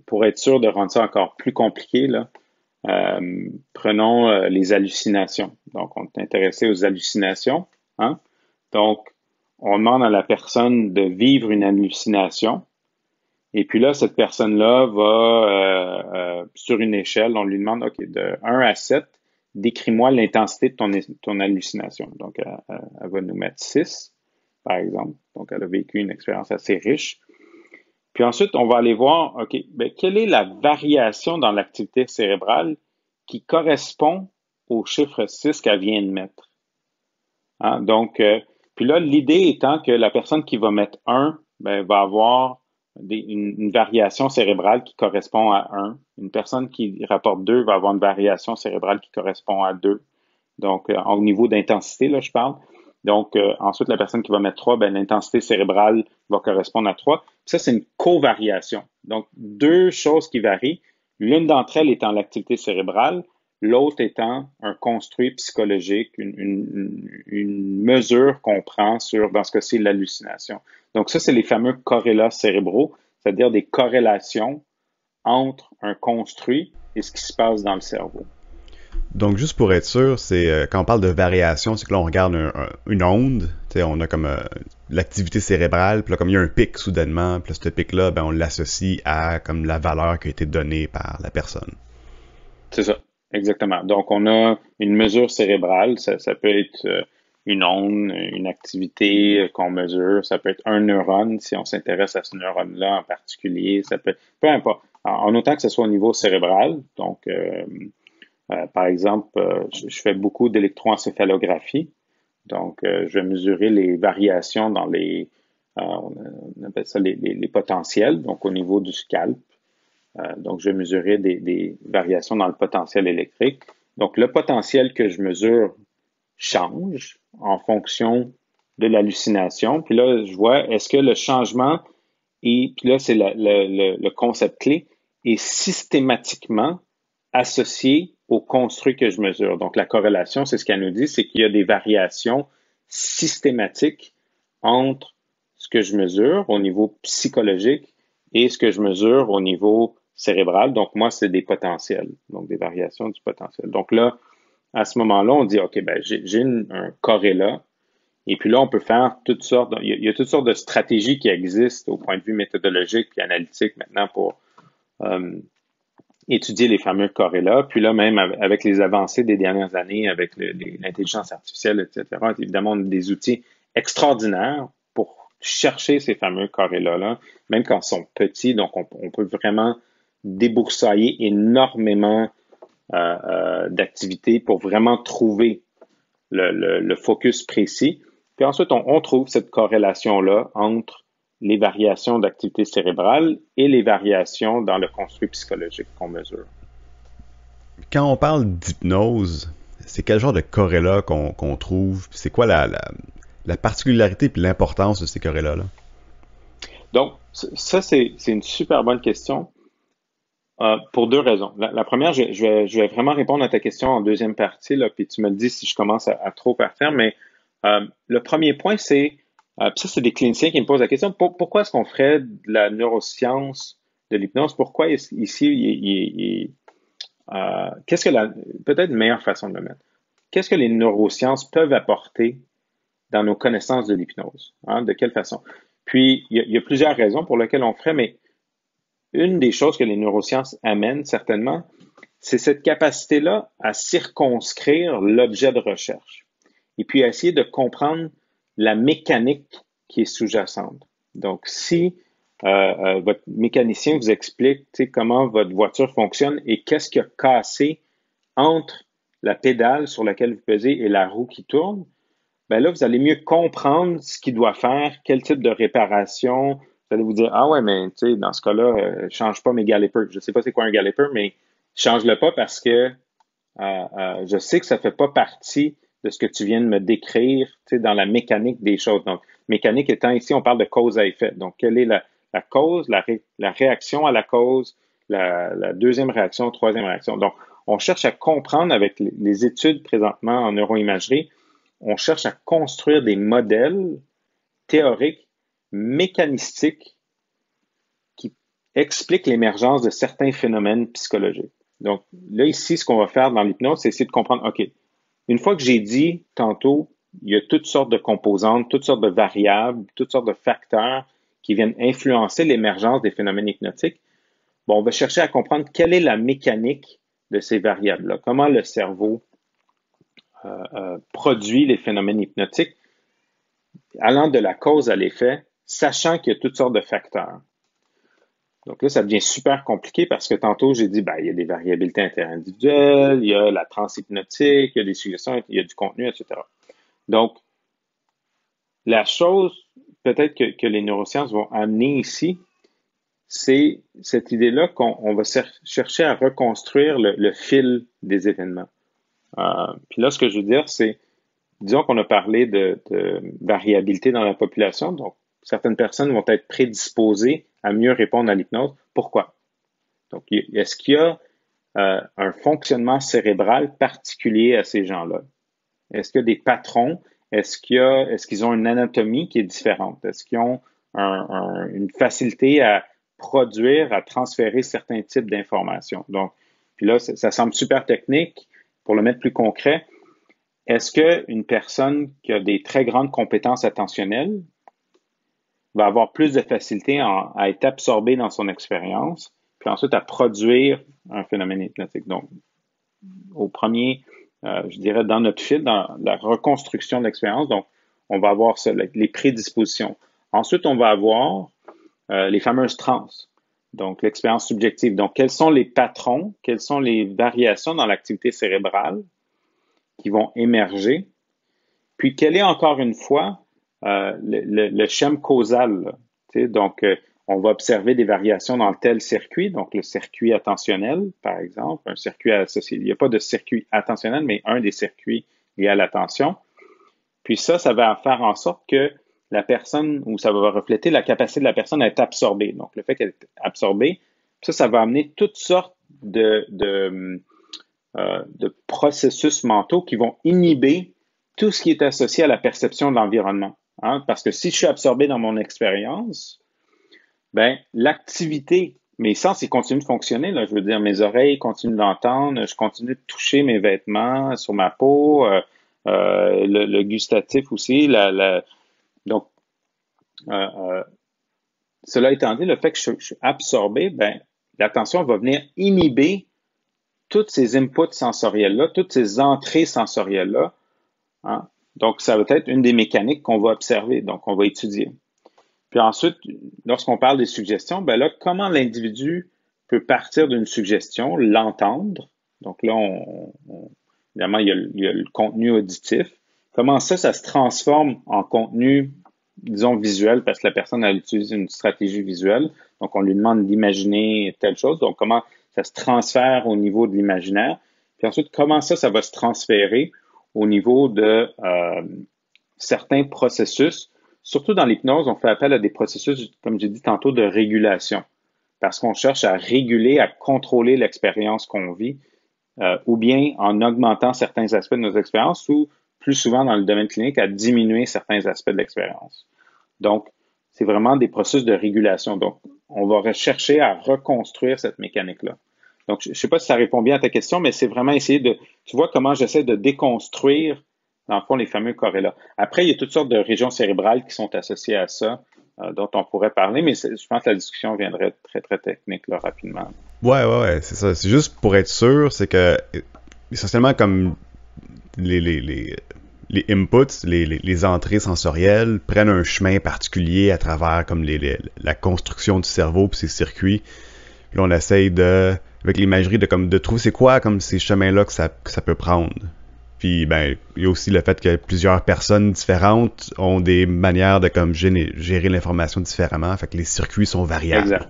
pour être sûr de rendre ça encore plus compliqué, là, prenons les hallucinations. Donc, on est intéressé aux hallucinations. Hein? Donc, on demande à la personne de vivre une hallucination. Et puis là, cette personne-là va, sur une échelle, on lui demande, OK, de 1 à 7, décris-moi l'intensité de ton hallucination. Donc, elle va nous mettre 6, par exemple. Donc, elle a vécu une expérience assez riche. Puis ensuite, on va aller voir, OK, ben, quelle est la variation dans l'activité cérébrale qui correspond au chiffre 6 qu'elle vient de mettre. Hein? Donc, puis là, l'idée étant que la personne qui va mettre 1 ben, va avoir une variation cérébrale qui correspond à 1. Une personne qui rapporte 2 va avoir une variation cérébrale qui correspond à 2. Donc, au niveau d'intensité, là, je parle. Donc, ensuite, la personne qui va mettre 3, ben, l'intensité cérébrale va correspondre à 3. Ça, c'est une covariation. Donc, deux choses qui varient. L'une d'entre elles étant l'activité cérébrale, l'autre étant un construit psychologique, une mesure qu'on prend sur, dans ce cas-ci, l'hallucination. Donc, ça, c'est les fameux corrélats cérébraux, c'est-à-dire des corrélations entre un construit et ce qui se passe dans le cerveau. Donc, juste pour être sûr, c'est quand on parle de variation, c'est que là, on regarde une onde, on a comme l'activité cérébrale, puis là, comme il y a un pic soudainement, puis là, ce pic-là, ben, on l'associe à comme la valeur qui a été donnée par la personne. C'est ça, exactement. Donc, on a une mesure cérébrale, ça peut être une onde, une activité qu'on mesure, ça peut être un neurone, si on s'intéresse à ce neurone-là en particulier, ça peut être, peu importe, en autant que ce soit au niveau cérébral, donc par exemple, je fais beaucoup d'électroencéphalographie. Donc, je vais mesurer les variations dans on appelle ça les potentiels, donc au niveau du scalp. Donc, je vais mesurer des variations dans le potentiel électrique. Donc, le potentiel que je mesure change en fonction de l'hallucination. Puis là, je vois, est-ce que le changement puis là, c'est le concept clé, est systématiquement associé au construit que je mesure. Donc, la corrélation, c'est ce qu'elle nous dit, c'est qu'il y a des variations systématique entre ce que je mesure au niveau psychologique et ce que je mesure au niveau cérébral. Donc, moi, c'est des potentiels, donc des variations du potentiel. Donc là, à ce moment-là, on dit, OK, ben, j'ai un corrélat. Et puis là, on peut faire toutes sortes, il y a toutes sortes de stratégies qui existent au point de vue méthodologique et analytique maintenant pour étudier les fameux corrélats. Puis là, même avec les avancées des dernières années, avec l'intelligence artificielle, etc., évidemment, on a des outils extraordinaires pour chercher ces fameux corrélats-là, même quand ils sont petits. Donc, on peut vraiment déboursoyer énormément d'activités pour vraiment trouver le focus précis. Puis ensuite, on trouve cette corrélation-là entre les variations d'activité cérébrale et les variations dans le construit psychologique qu'on mesure. Quand on parle d'hypnose, c'est quel genre de corrélat qu'on trouve? C'est quoi la particularité et l'importance de ces corrélats-là? Donc, ça, c'est une super bonne question pour deux raisons. La première, je vais vraiment répondre à ta question en deuxième partie, là, puis tu me dis si je commence à trop partir, mais le premier point, c'est, ça, c'est des cliniciens qui me posent la question, pourquoi est-ce qu'on ferait de la neuroscience, de l'hypnose? Pourquoi ici, qu'est-ce que peut-être une meilleure façon de le mettre, qu'est-ce que les neurosciences peuvent apporter dans nos connaissances de l'hypnose? Hein? De quelle façon? Puis, il y a plusieurs raisons pour lesquelles on ferait, mais une des choses que les neurosciences amènent certainement, c'est cette capacité-là à circonscrire l'objet de recherche et puis à essayer de comprendre la mécanique qui est sous-jacente. Donc, si votre mécanicien vous explique comment votre voiture fonctionne et qu'est-ce qui a cassé entre la pédale sur laquelle vous pesez et la roue qui tourne, ben là, vous allez mieux comprendre ce qu'il doit faire, quel type de réparation. Vous allez vous dire, ah ouais, mais tu sais, dans ce cas-là, change pas mes calipers. Je sais pas c'est quoi un caliper, mais change-le pas parce que je sais que ça fait pas partie de ce que tu viens de me décrire, tu sais, dans la mécanique des choses. Donc, mécanique étant ici, on parle de cause à effet. Donc, quelle est la cause, la réaction à la cause, la deuxième réaction, troisième réaction. Donc, on cherche à comprendre avec les études présentement en neuroimagerie, on cherche à construire des modèles théoriques, mécanistiques, qui expliquent l'émergence de certains phénomènes psychologiques. Donc, là, ici, ce qu'on va faire dans l'hypnose, c'est essayer de comprendre, OK, une fois que j'ai dit tantôt, il y a toutes sortes de composantes, toutes sortes de variables, toutes sortes de facteurs qui viennent influencer l'émergence des phénomènes hypnotiques. Bon, on va chercher à comprendre quelle est la mécanique de ces variables-là, comment le cerveau produit les phénomènes hypnotiques, allant de la cause à l'effet, sachant qu'il y a toutes sortes de facteurs. Donc là, ça devient super compliqué parce que tantôt, j'ai dit, ben, il y a des variabilités interindividuelles, il y a la transhypnotique, il y a des suggestions, il y a du contenu, etc. Donc, la chose peut-être que les neurosciences vont amener ici, c'est cette idée-là qu'on va chercher à reconstruire le fil des événements. Puis là, ce que je veux dire, c'est, disons qu'on a parlé de variabilité dans la population, donc certaines personnes vont être prédisposées à mieux répondre à l'hypnose. Pourquoi? Donc, est-ce qu'il y a un fonctionnement cérébral particulier à ces gens-là? Est-ce qu'il y a des patrons? Est-ce qu'ils ont une anatomie qui est différente? Est-ce qu'ils ont une facilité à produire, à transférer certains types d'informations? Donc, puis là, ça semble super technique. Pour le mettre plus concret, est-ce qu'une personne qui a des très grandes compétences attentionnelles va avoir plus de facilité à être absorbée dans son expérience, puis ensuite à produire un phénomène hypnotique? Donc, au premier, je dirais, dans notre fil, dans la reconstruction de l'expérience, donc, on va avoir ça, les prédispositions. Ensuite, on va avoir les fameuses trans, donc l'expérience subjective. Donc, quels sont les patrons, quelles sont les variations dans l'activité cérébrale qui vont émerger, puis quel est encore une fois le schème causal. Donc, on va observer des variations dans tel circuit, donc le circuit attentionnel, par exemple, un circuit associé. Il n'y a pas de circuit attentionnel, mais un des circuits liés à l'attention. Puis ça va faire en sorte que la personne, ou ça va refléter la capacité de la personne à être absorbée. Donc, le fait qu'elle est absorbée, ça va amener toutes sortes de processus mentaux qui vont inhiber tout ce qui est associé à la perception de l'environnement. Hein? Parce que si je suis absorbé dans mon expérience, ben l'activité, mes sens, ils continuent de fonctionner. Là. Je veux dire, mes oreilles continuent d'entendre, je continue de toucher mes vêtements sur ma peau, le gustatif aussi. Donc, cela étant dit, le fait que je suis absorbé, ben l'attention va venir inhiber toutes ces inputs sensoriels-là, toutes ces entrées sensorielles-là. Hein? Donc, ça va être une des mécaniques qu'on va observer, donc on va étudier. Puis ensuite, lorsqu'on parle des suggestions, ben là, comment l'individu peut partir d'une suggestion, l'entendre. Donc là, évidemment, il y a le contenu auditif. Comment ça se transforme en contenu, disons, visuel, parce que la personne, elle utilise une stratégie visuelle. Donc, on lui demande d'imaginer telle chose. Donc, comment ça se transfère au niveau de l'imaginaire. Puis ensuite, comment ça va se transférer au niveau de certains processus. Surtout dans l'hypnose, on fait appel à des processus, comme j'ai dit tantôt, de régulation. Parce qu'on cherche à réguler, à contrôler l'expérience qu'on vit, ou bien en augmentant certains aspects de nos expériences, ou plus souvent dans le domaine clinique, à diminuer certains aspects de l'expérience. Donc, c'est vraiment des processus de régulation. Donc, on va rechercher à reconstruire cette mécanique-là. Donc, je ne sais pas si ça répond bien à ta question, mais c'est vraiment essayer de, tu vois comment j'essaie de déconstruire, dans le fond, les fameux corrélats. Après, il y a toutes sortes de régions cérébrales qui sont associées à ça, dont on pourrait parler, mais je pense que la discussion viendrait très, très technique, là, rapidement. Ouais, c'est ça. C'est juste pour être sûr, c'est que, essentiellement, comme les inputs, les entrées sensorielles prennent un chemin particulier à travers comme la construction du cerveau puis ses circuits. Puis là, on essaye avec l'imagerie de trouver c'est quoi comme ces chemins-là que ça peut prendre. Puis ben il y a aussi le fait que plusieurs personnes différentes ont des manières de comme gérer l'information différemment, fait que les circuits sont variables. Exact.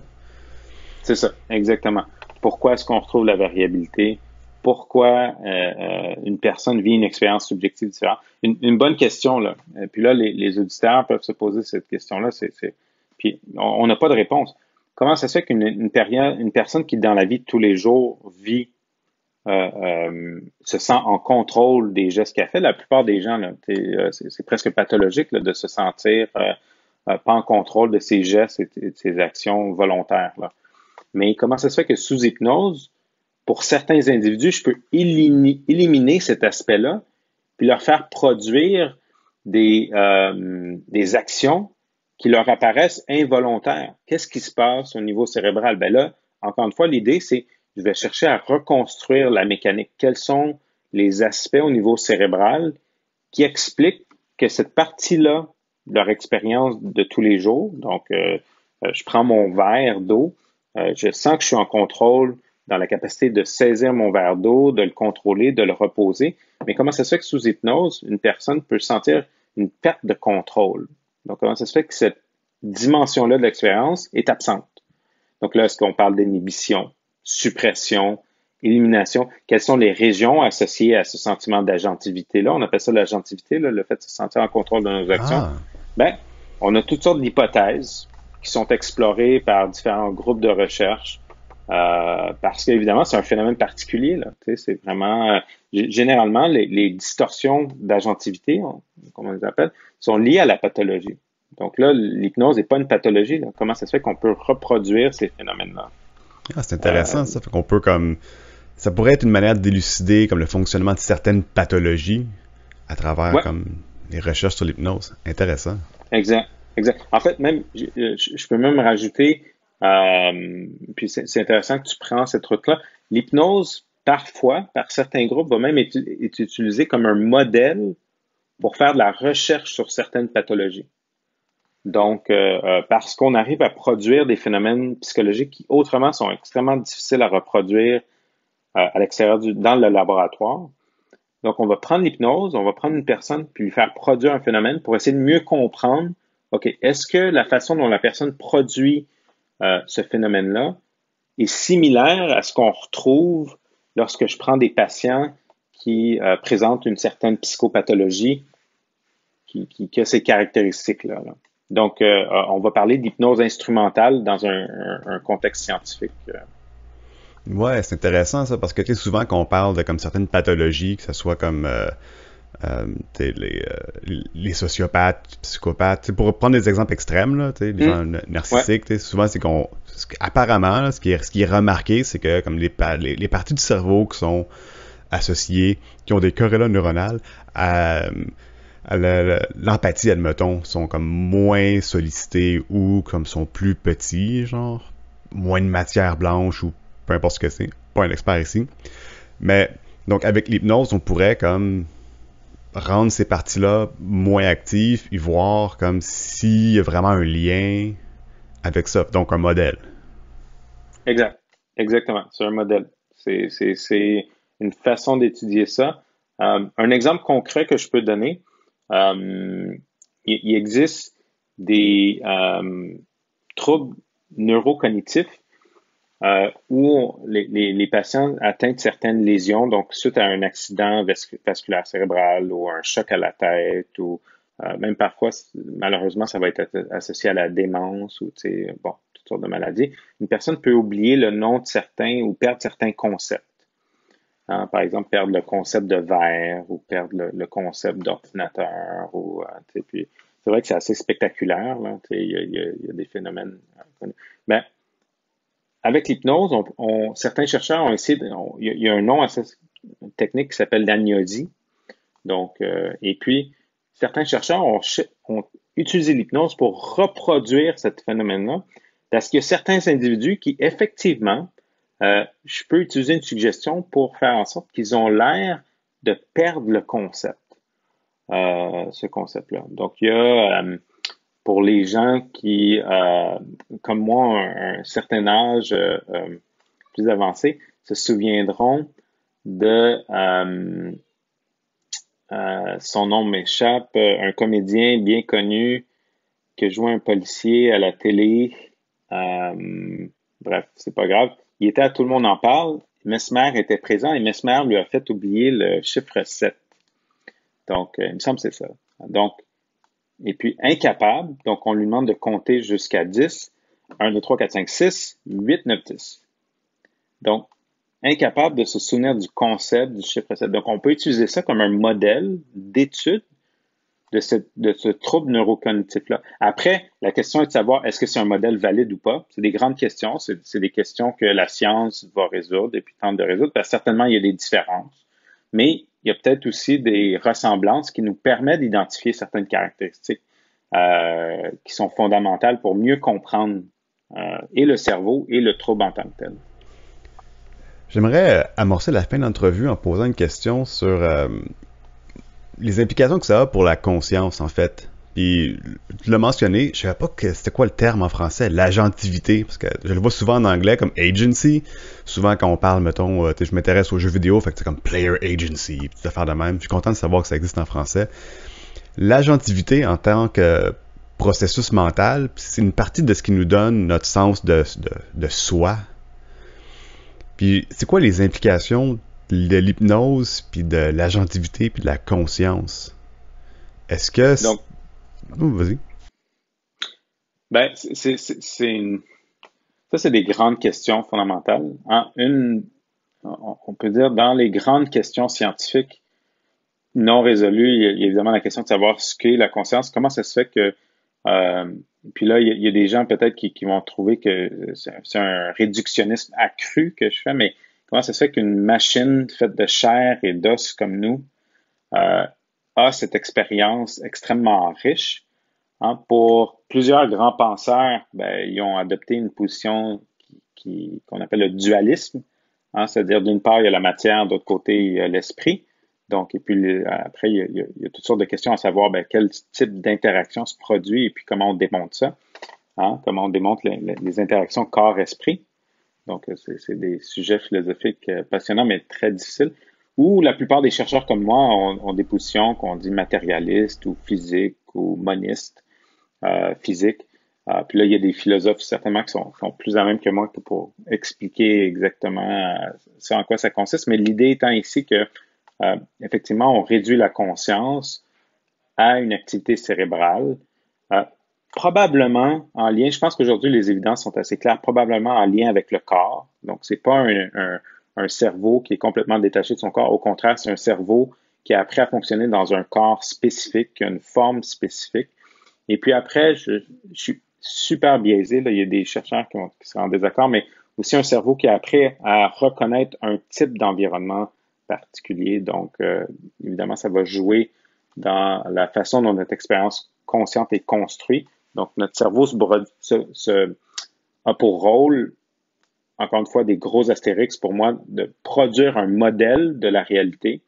C'est ça, exactement. Pourquoi est-ce qu'on retrouve la variabilité? Pourquoi une personne vit une expérience subjective différente? Une bonne question, là. Puis là, les auditeurs peuvent se poser cette question-là. Puis on n'a pas de réponse. Comment ça se fait qu'une personne qui, dans la vie de tous les jours, vit, se sent en contrôle des gestes qu'elle fait? La plupart des gens, là, c'est presque pathologique là, de se sentir pas en contrôle de ses gestes et de ses actions volontaires. Là. Mais comment ça se fait que sous hypnose, pour certains individus, je peux éliminer cet aspect-là, puis leur faire produire des actions qui leur apparaissent involontaires. Qu'est-ce qui se passe au niveau cérébral? Ben là, encore une fois, l'idée, c'est je vais chercher à reconstruire la mécanique. Quels sont les aspects au niveau cérébral qui expliquent que cette partie-là de leur expérience de tous les jours, donc je prends mon verre d'eau, je sens que je suis en contrôle dans la capacité de saisir mon verre d'eau, de le contrôler, de le reposer. Mais comment ça se fait que sous hypnose, une personne peut sentir une perte de contrôle? Donc, comment ça se fait que cette dimension-là de l'expérience est absente? Donc là, est-ce qu'on parle d'inhibition, suppression, élimination? Quelles sont les régions associées à ce sentiment d'agentivité-là? On appelle ça l'agentivité, là, le fait de se sentir en contrôle de nos actions. Ben, on a toutes sortes d'hypothèses qui sont explorées par différents groupes de recherche. Parce qu'évidemment, c'est un phénomène particulier. Là. C'est vraiment généralement les distorsions d'agentivité, comme on les appelle, sont liées à la pathologie. Donc là, l'hypnose n'est pas une pathologie. Là. Comment ça se fait qu'on peut reproduire ces phénomènes-là? Ah, c'est intéressant ça. Fait qu'on peut comme ça pourrait être une manière d'élucider comme le fonctionnement de certaines pathologies à travers comme les recherches sur l'hypnose. Intéressant. Exact. En fait, même je peux même rajouter. Puis c'est intéressant que tu prends cette route-là. L'hypnose, parfois, par certains groupes, va même être utilisée comme un modèle pour faire de la recherche sur certaines pathologies. Donc, parce qu'on arrive à produire des phénomènes psychologiques qui, autrement, sont extrêmement difficiles à reproduire à l'extérieur dans le laboratoire. Donc, on va prendre l'hypnose, on va prendre une personne puis lui faire produire un phénomène pour essayer de mieux comprendre, OK, est-ce que la façon dont la personne produit ce phénomène-là est similaire à ce qu'on retrouve lorsque je prends des patients qui présentent une certaine psychopathologie qui a ces caractéristiques-là. Là. Donc, on va parler d'hypnose instrumentale dans un contexte scientifique. Ouais, c'est intéressant ça, parce que tu sais, souvent qu'on parle de comme certaines pathologies, que ce soit comme Les sociopathes, psychopathes. T'sais, pour prendre des exemples extrêmes, là, les gens Ouais, narcissiques, souvent c'est apparemment, là, ce qui est remarqué, c'est que comme les parties du cerveau qui sont associées, qui ont des corrélats neuronales à l'empathie, admettons, sont comme moins sollicités ou comme sont plus petits, genre moins de matière blanche ou peu importe ce que c'est. Pas un expert ici. Mais donc avec l'hypnose, on pourrait comme rendre ces parties-là moins actives et voir comme s'il y a vraiment un lien avec ça. Donc un modèle. exact. Exactement. C'est un modèle. C'est une façon d'étudier ça. Un exemple concret que je peux donner, il existe des troubles neurocognitifs où les patients atteignent certaines lésions, donc suite à un accident vasculaire cérébral ou un choc à la tête, ou même parfois, malheureusement, ça va être associé à la démence ou bon, toutes sortes de maladies. Une personne peut oublier le nom de certains ou perdre certains concepts. Hein, par exemple, perdre le concept de verre ou perdre le concept d'ordinateur. Puis c'est vrai que c'est assez spectaculaire. Là, il y a des phénomènes connus. Mais avec l'hypnose, certains chercheurs ont essayé, il y a un nom à cette technique qui s'appelle l'agnosie. Donc, et puis, certains chercheurs ont utilisé l'hypnose pour reproduire ce phénomène-là, parce qu'il y a certains individus qui, effectivement, je peux utiliser une suggestion pour faire en sorte qu'ils ont l'air de perdre le concept, ce concept-là. Donc, il y a pour les gens qui, comme moi, ont un certain âge plus avancé, se souviendront de son nom m'échappe, un comédien bien connu qui jouait un policier à la télé. Bref, c'est pas grave. Il était à Tout le monde en parle. Mesmer était présent et Mesmer lui a fait oublier le chiffre 7. Donc, il me semble que c'est ça. Donc, et puis incapable, donc on lui demande de compter jusqu'à 10. 1, 2, 3, 4, 5, 6, 8, 9, 10. Donc, incapable de se souvenir du concept du chiffre 7. Donc, on peut utiliser ça comme un modèle d'étude de ce trouble neurocognitif-là. Après, la question est de savoir est-ce que c'est un modèle valide ou pas. C'est des grandes questions. C'est des questions que la science va résoudre et puis tente de résoudre, parce que certainement, il y a des différences. Mais il y a peut-être aussi des ressemblances qui nous permettent d'identifier certaines caractéristiques qui sont fondamentales pour mieux comprendre et le cerveau et le trouble en tant que tel. J'aimerais amorcer la fin de l'entrevue en posant une question sur les implications que ça a pour la conscience, en fait. Puis, tu l'as mentionné, je savais pas que c'était quoi le terme en français, l'agentivité, parce que je le vois souvent en anglais comme agency. Souvent, quand on parle, mettons, je m'intéresse aux jeux vidéo, fait que c'est comme player agency, puis des affaires de même. Je suis content de savoir que ça existe en français. L'agentivité en tant que processus mental, c'est une partie de ce qui nous donne notre sens de soi. Puis, c'est quoi les implications de l'hypnose, puis de l'agentivité, puis de la conscience? Est-ce que... Donc, Oh, vas-y. ben, ça, c'est des grandes questions fondamentales. On peut dire, dans les grandes questions scientifiques non résolues, il y a évidemment la question de savoir ce qu'est la conscience. Comment ça se fait que, euh, puis là, il y a des gens peut-être qui vont trouver que c'est un réductionnisme accru que je fais, mais comment ça se fait qu'une machine faite de chair et d'os comme nous euh, a cette expérience extrêmement riche? Hein, pour plusieurs grands penseurs, ben, ils ont adopté une position qu'on appelle le dualisme, hein, c'est-à-dire d'une part, il y a la matière, d'autre côté, il y a l'esprit. Donc, et puis après, il y a toutes sortes de questions à savoir ben, quel type d'interaction se produit et puis comment on démontre ça, hein, comment on démontre les interactions corps-esprit. Donc, c'est des sujets philosophiques passionnants, mais très difficiles, où la plupart des chercheurs comme moi ont des positions qu'on dit matérialistes ou physiques ou monistes physique. Puis là, il y a des philosophes certainement qui sont plus à même que moi pour expliquer exactement ça en quoi ça consiste. Mais l'idée étant ici que effectivement, on réduit la conscience à une activité cérébrale, euh, probablement en lien. Je pense qu'aujourd'hui les évidences sont assez claires, probablement en lien avec le corps. Donc c'est pas un cerveau qui est complètement détaché de son corps. Au contraire, c'est un cerveau qui est appris à fonctionner dans un corps spécifique, qui a une forme spécifique. Et puis après, je suis super biaisé, là, il y a des chercheurs qui sont en désaccord, mais aussi un cerveau qui est appris à reconnaître un type d'environnement particulier. Donc, évidemment, ça va jouer dans la façon dont notre expérience consciente est construite. Donc, notre cerveau a pour rôle, encore une fois, des gros astérix pour moi, de produire un modèle de la réalité.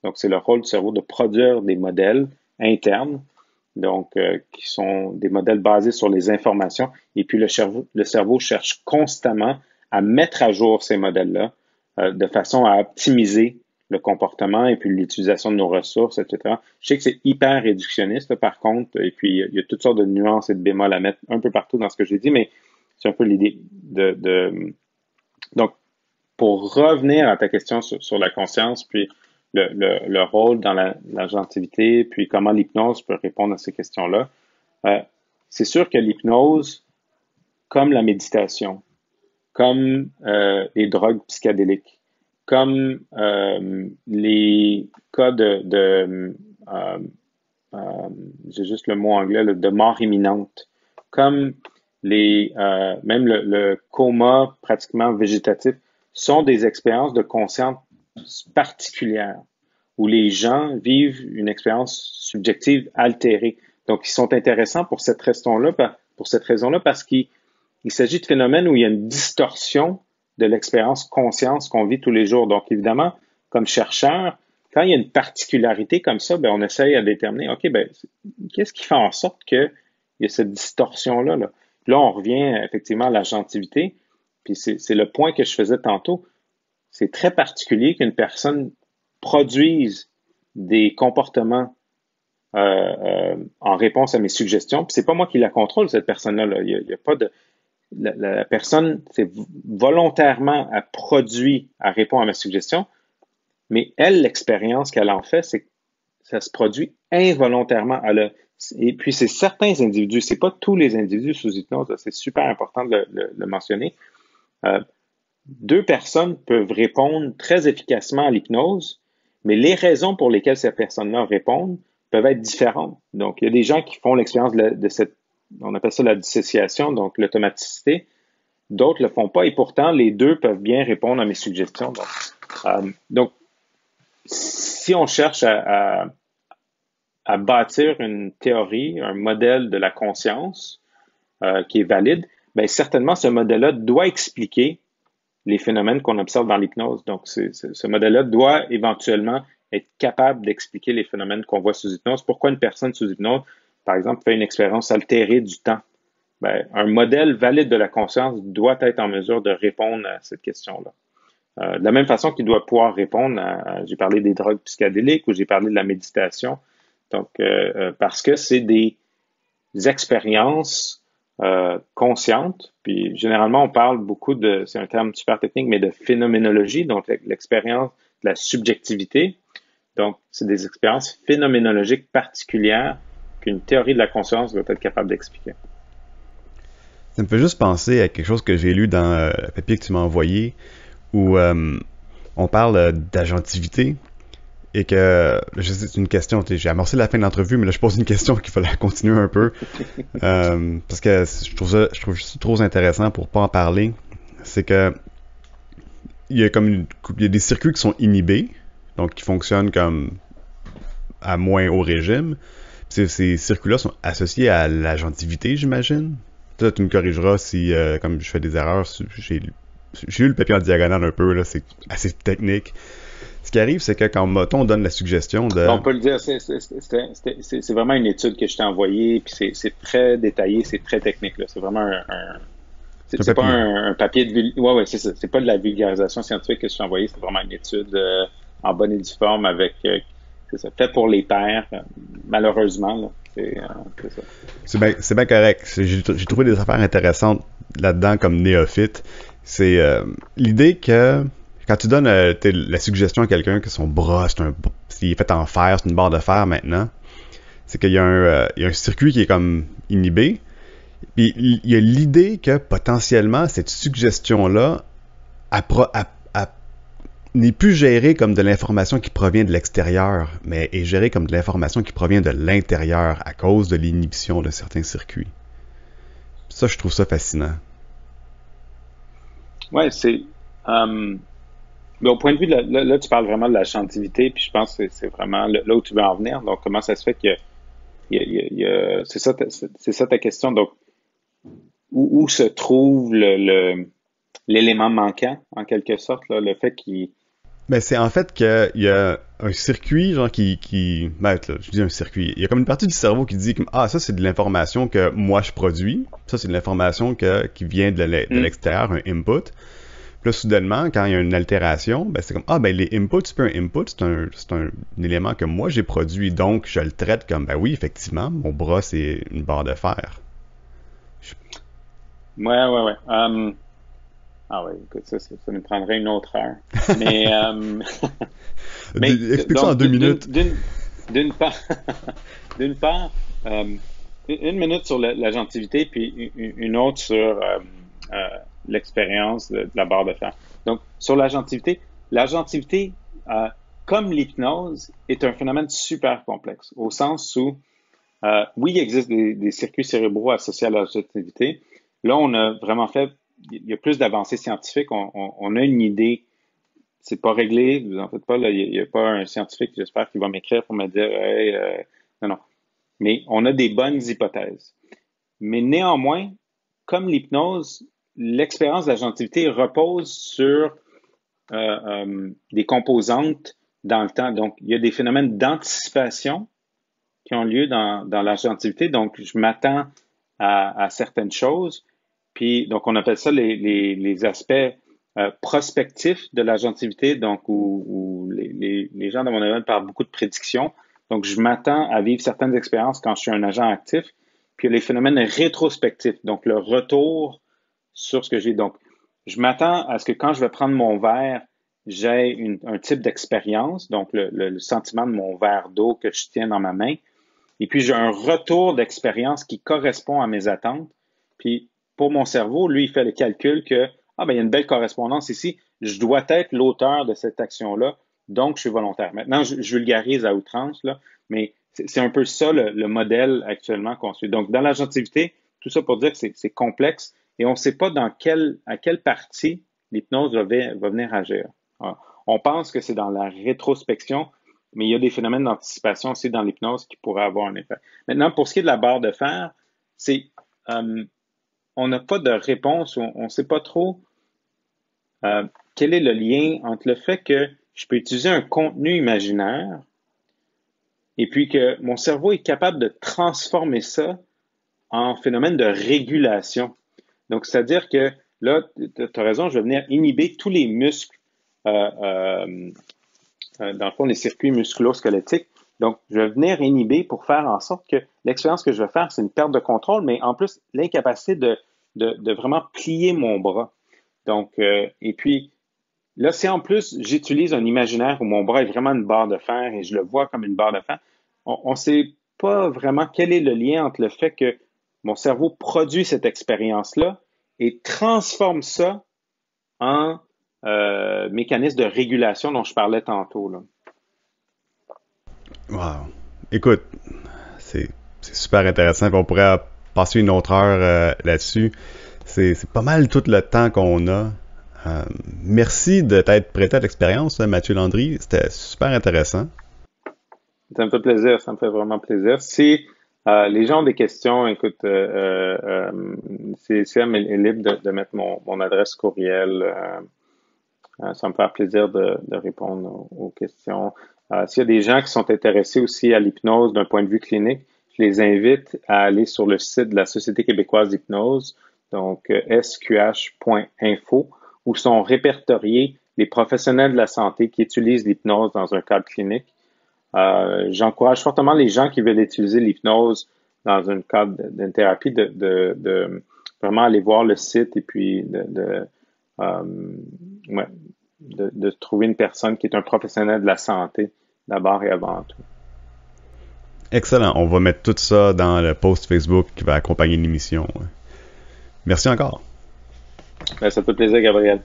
Donc, c'est le rôle du cerveau de produire des modèles internes, donc qui sont des modèles basés sur les informations. Et puis, le cerveau cherche constamment à mettre à jour ces modèles-là de façon à optimiser le comportement et puis l'utilisation de nos ressources, etc. Je sais que c'est hyper réductionniste, là, par contre, et puis il y a toutes sortes de nuances et de bémols à mettre un peu partout dans ce que j'ai dit, mais c'est un peu l'idée Donc, pour revenir à ta question sur la conscience, puis le rôle dans l'agentivité, puis comment l'hypnose peut répondre à ces questions-là, c'est sûr que l'hypnose, comme la méditation, comme les drogues psychédéliques, comme les cas j'ai juste le mot anglais, de mort imminente, comme même le coma pratiquement végétatif, sont des expériences de conscience particulières où les gens vivent une expérience subjective altérée. Donc, ils sont intéressants pour cette raison-là, parce qu'il s'agit de phénomènes où il y a une distorsion de l'expérience conscience qu'on vit tous les jours. Donc, évidemment, comme chercheur, quand il y a une particularité comme ça, on essaye à déterminer, OK, qu'est-ce qui fait en sorte qu'il y a cette distorsion-là? Là, on revient effectivement à l'agentivité, puis c'est le point que je faisais tantôt. C'est très particulier qu'une personne produise des comportements en réponse à mes suggestions, puis c'est pas moi qui la contrôle, cette personne-là. Là. Il y a pas de... La personne, c'est volontairement, elle produit, elle répond à ma suggestion, mais elle, l'expérience qu'elle en fait, c'est que ça se produit involontairement. Et puis, c'est certains individus, c'est pas tous les individus sous hypnose, c'est super important de le mentionner. 2 personnes peuvent répondre très efficacement à l'hypnose, mais les raisons pour lesquelles ces personnes-là répondent peuvent être différentes. Donc, il y a des gens qui font l'expérience de cette, on appelle ça la dissociation, donc l'automaticité. D'autres le font pas et pourtant, les 2 peuvent bien répondre à mes suggestions. Donc si on cherche à bâtir une théorie, un modèle de la conscience qui est valide, certainement ce modèle-là doit expliquer les phénomènes qu'on observe dans l'hypnose. Donc, ce modèle-là doit éventuellement être capable d'expliquer les phénomènes qu'on voit sous hypnose. Pourquoi une personne sous hypnose, par exemple, fait une expérience altérée du temps? Un modèle valide de la conscience doit être en mesure de répondre à cette question-là. De la même façon qu'il doit pouvoir répondre j'ai parlé des drogues psychédéliques ou j'ai parlé de la méditation. Donc, parce que c'est des expériences conscientes. Puis, généralement, on parle beaucoup c'est un terme super technique, mais de phénoménologie, donc l'expérience de la subjectivité. Donc, c'est des expériences phénoménologiques particulières qu'une théorie de la conscience doit être capable d'expliquer. Ça me fait juste penser à quelque chose que j'ai lu dans le papier que tu m'as envoyé, où on parle d'agentivité et que, c'est une question, j'ai amorcé la fin de l'entrevue, mais là je pose une question qu'il fallait continuer un peu parce que je trouve ça trop intéressant pour pas en parler. C'est que il y a des circuits qui sont inhibés, donc qui fonctionnent comme à moins haut régime. Ces circuits-là sont associés à l'agentivité, j'imagine. Là, tu me corrigeras si, comme je fais des erreurs, j'ai lu le papier en diagonale un peu, là, c'est assez technique. Ce qui arrive, c'est que quand on donne la suggestion de... On peut le dire, c'est vraiment une étude que je t'ai envoyée, puis c'est très détaillé, c'est très technique, là. C'est vraiment c'est pas un papier de... Ouais, c'est ça. C'est pas de la vulgarisation scientifique que je t'ai envoyé, c'est vraiment une étude en bonne et due forme avec... c'est ça, fait pour les pairs, malheureusement, là. C'est ça. C'est bien correct. J'ai trouvé des affaires intéressantes là-dedans comme néophyte. C'est l'idée que quand tu donnes la suggestion à quelqu'un que son bras, s'il est fait en fer, c'est une barre de fer maintenant, c'est qu'il y a un circuit qui est comme inhibé. Puis il y a l'idée que potentiellement cette suggestion-là n'est plus géré comme de l'information qui provient de l'extérieur, mais est géré comme de l'information qui provient de l'intérieur à cause de l'inhibition de certains circuits. Ça, je trouve ça fascinant. Ouais, mais au point de vue, là, tu parles vraiment de la scientificité, puis je pense que c'est vraiment là où tu veux en venir. Donc, comment ça se fait que c'est ça ta question. Donc, où se trouve l'élément manquant, en quelque sorte, là, le fait qu'il... Ben, c'est en fait qu'il y a un circuit, genre, ben, là, je dis un circuit. Il y a comme une partie du cerveau qui dit que, ah, ça, c'est de l'information que moi, je produis. Ça, c'est de l'information qui vient de l'extérieur, un input. Puis là, soudainement, quand il y a une altération, ben, c'est comme, ah, ben, les inputs, c'est pas un input, c'est un élément que moi, j'ai produit. Donc, je le traite comme, ben oui, effectivement, mon bras, c'est une barre de fer. Ouais. Ah ouais, écoute, ça nous prendrait une autre heure. Mais, Explique ça en 2 minutes. D'une part, d'une part, une minute sur l'agentivité, puis une autre sur l'expérience de la barre de fer. Donc, sur l'agentivité, comme l'hypnose, est un phénomène super complexe, au sens où, oui, il existe des circuits cérébraux associés à l'agentivité. Là, on a vraiment fait, il y a plus d'avancées scientifiques, on a une idée. C'est pas réglé, vous en faites pas, là, il y a pas un scientifique, j'espère, qui va m'écrire pour me dire, hey, non. Mais on a des bonnes hypothèses. Mais néanmoins, comme l'hypnose, l'expérience de l'agentivité repose sur des composantes dans le temps. Donc, il y a des phénomènes d'anticipation qui ont lieu dans l'agentivité. Donc, je m'attends à certaines choses. Puis, donc, on appelle ça les aspects prospectifs de l'agentivité, donc où les gens dans mon domaine parlent beaucoup de prédiction. Donc, je m'attends à vivre certaines expériences quand je suis un agent actif. Puis, il y a les phénomènes rétrospectifs, donc le retour sur ce que j'ai. Donc, je m'attends à ce que quand je vais prendre mon verre, j'ai un type d'expérience, donc le sentiment de mon verre d'eau que je tiens dans ma main. Et puis, j'ai un retour d'expérience qui correspond à mes attentes. Puis, pour mon cerveau, lui, il fait le calcul que, il y a une belle correspondance ici. Je dois être l'auteur de cette action-là, donc je suis volontaire. Maintenant, je vulgarise à outrance, là, mais c'est un peu ça le modèle actuellement qu'on suit. Donc, dans l'agentivité, tout ça pour dire que c'est complexe et on ne sait pas à quelle partie l'hypnose va venir agir. On pense que c'est dans la rétrospection, mais il y a des phénomènes d'anticipation aussi dans l'hypnose qui pourraient avoir un effet. Maintenant, pour ce qui est de la barre de fer, on n'a pas de réponse, on ne sait pas trop quel est le lien entre le fait que je peux utiliser un contenu imaginaire et puis que mon cerveau est capable de transformer ça en phénomène de régulation. Donc, c'est-à-dire que là, tu as raison, je vais venir inhiber tous les muscles, dans le fond, les circuits musculo-squelettiques. Donc, je vais venir inhiber pour faire en sorte que l'expérience que je vais faire, c'est une perte de contrôle, mais en plus, l'incapacité de vraiment plier mon bras. Donc, et puis, là, si en plus, j'utilise un imaginaire où mon bras est vraiment une barre de fer et je le vois comme une barre de fer, on ne sait pas vraiment quel est le lien entre le fait que mon cerveau produit cette expérience-là et transforme ça en mécanisme de régulation dont je parlais tantôt, là. Wow. Écoute, c'est super intéressant. On pourrait passer une autre heure là-dessus. C'est pas mal tout le temps qu'on a. Merci de t'être prêté à l'expérience, Mathieu Landry. C'était super intéressant. Ça me fait plaisir, ça me fait vraiment plaisir. Si les gens ont des questions, écoute, CM est libre de mettre mon adresse courriel. Ça me fait plaisir de répondre aux questions. S'il y a des gens qui sont intéressés aussi à l'hypnose d'un point de vue clinique, je les invite à aller sur le site de la Société québécoise d'hypnose, donc sqh.info, où sont répertoriés les professionnels de la santé qui utilisent l'hypnose dans un cadre clinique. J'encourage fortement les gens qui veulent utiliser l'hypnose dans un cadre d'une thérapie de vraiment aller voir le site et puis de trouver une personne qui est un professionnel de la santé d'abord et avant tout. Excellent. On va mettre tout ça dans le post Facebook qui va accompagner l'émission. Merci encore. Ça fait plaisir, Gabriel.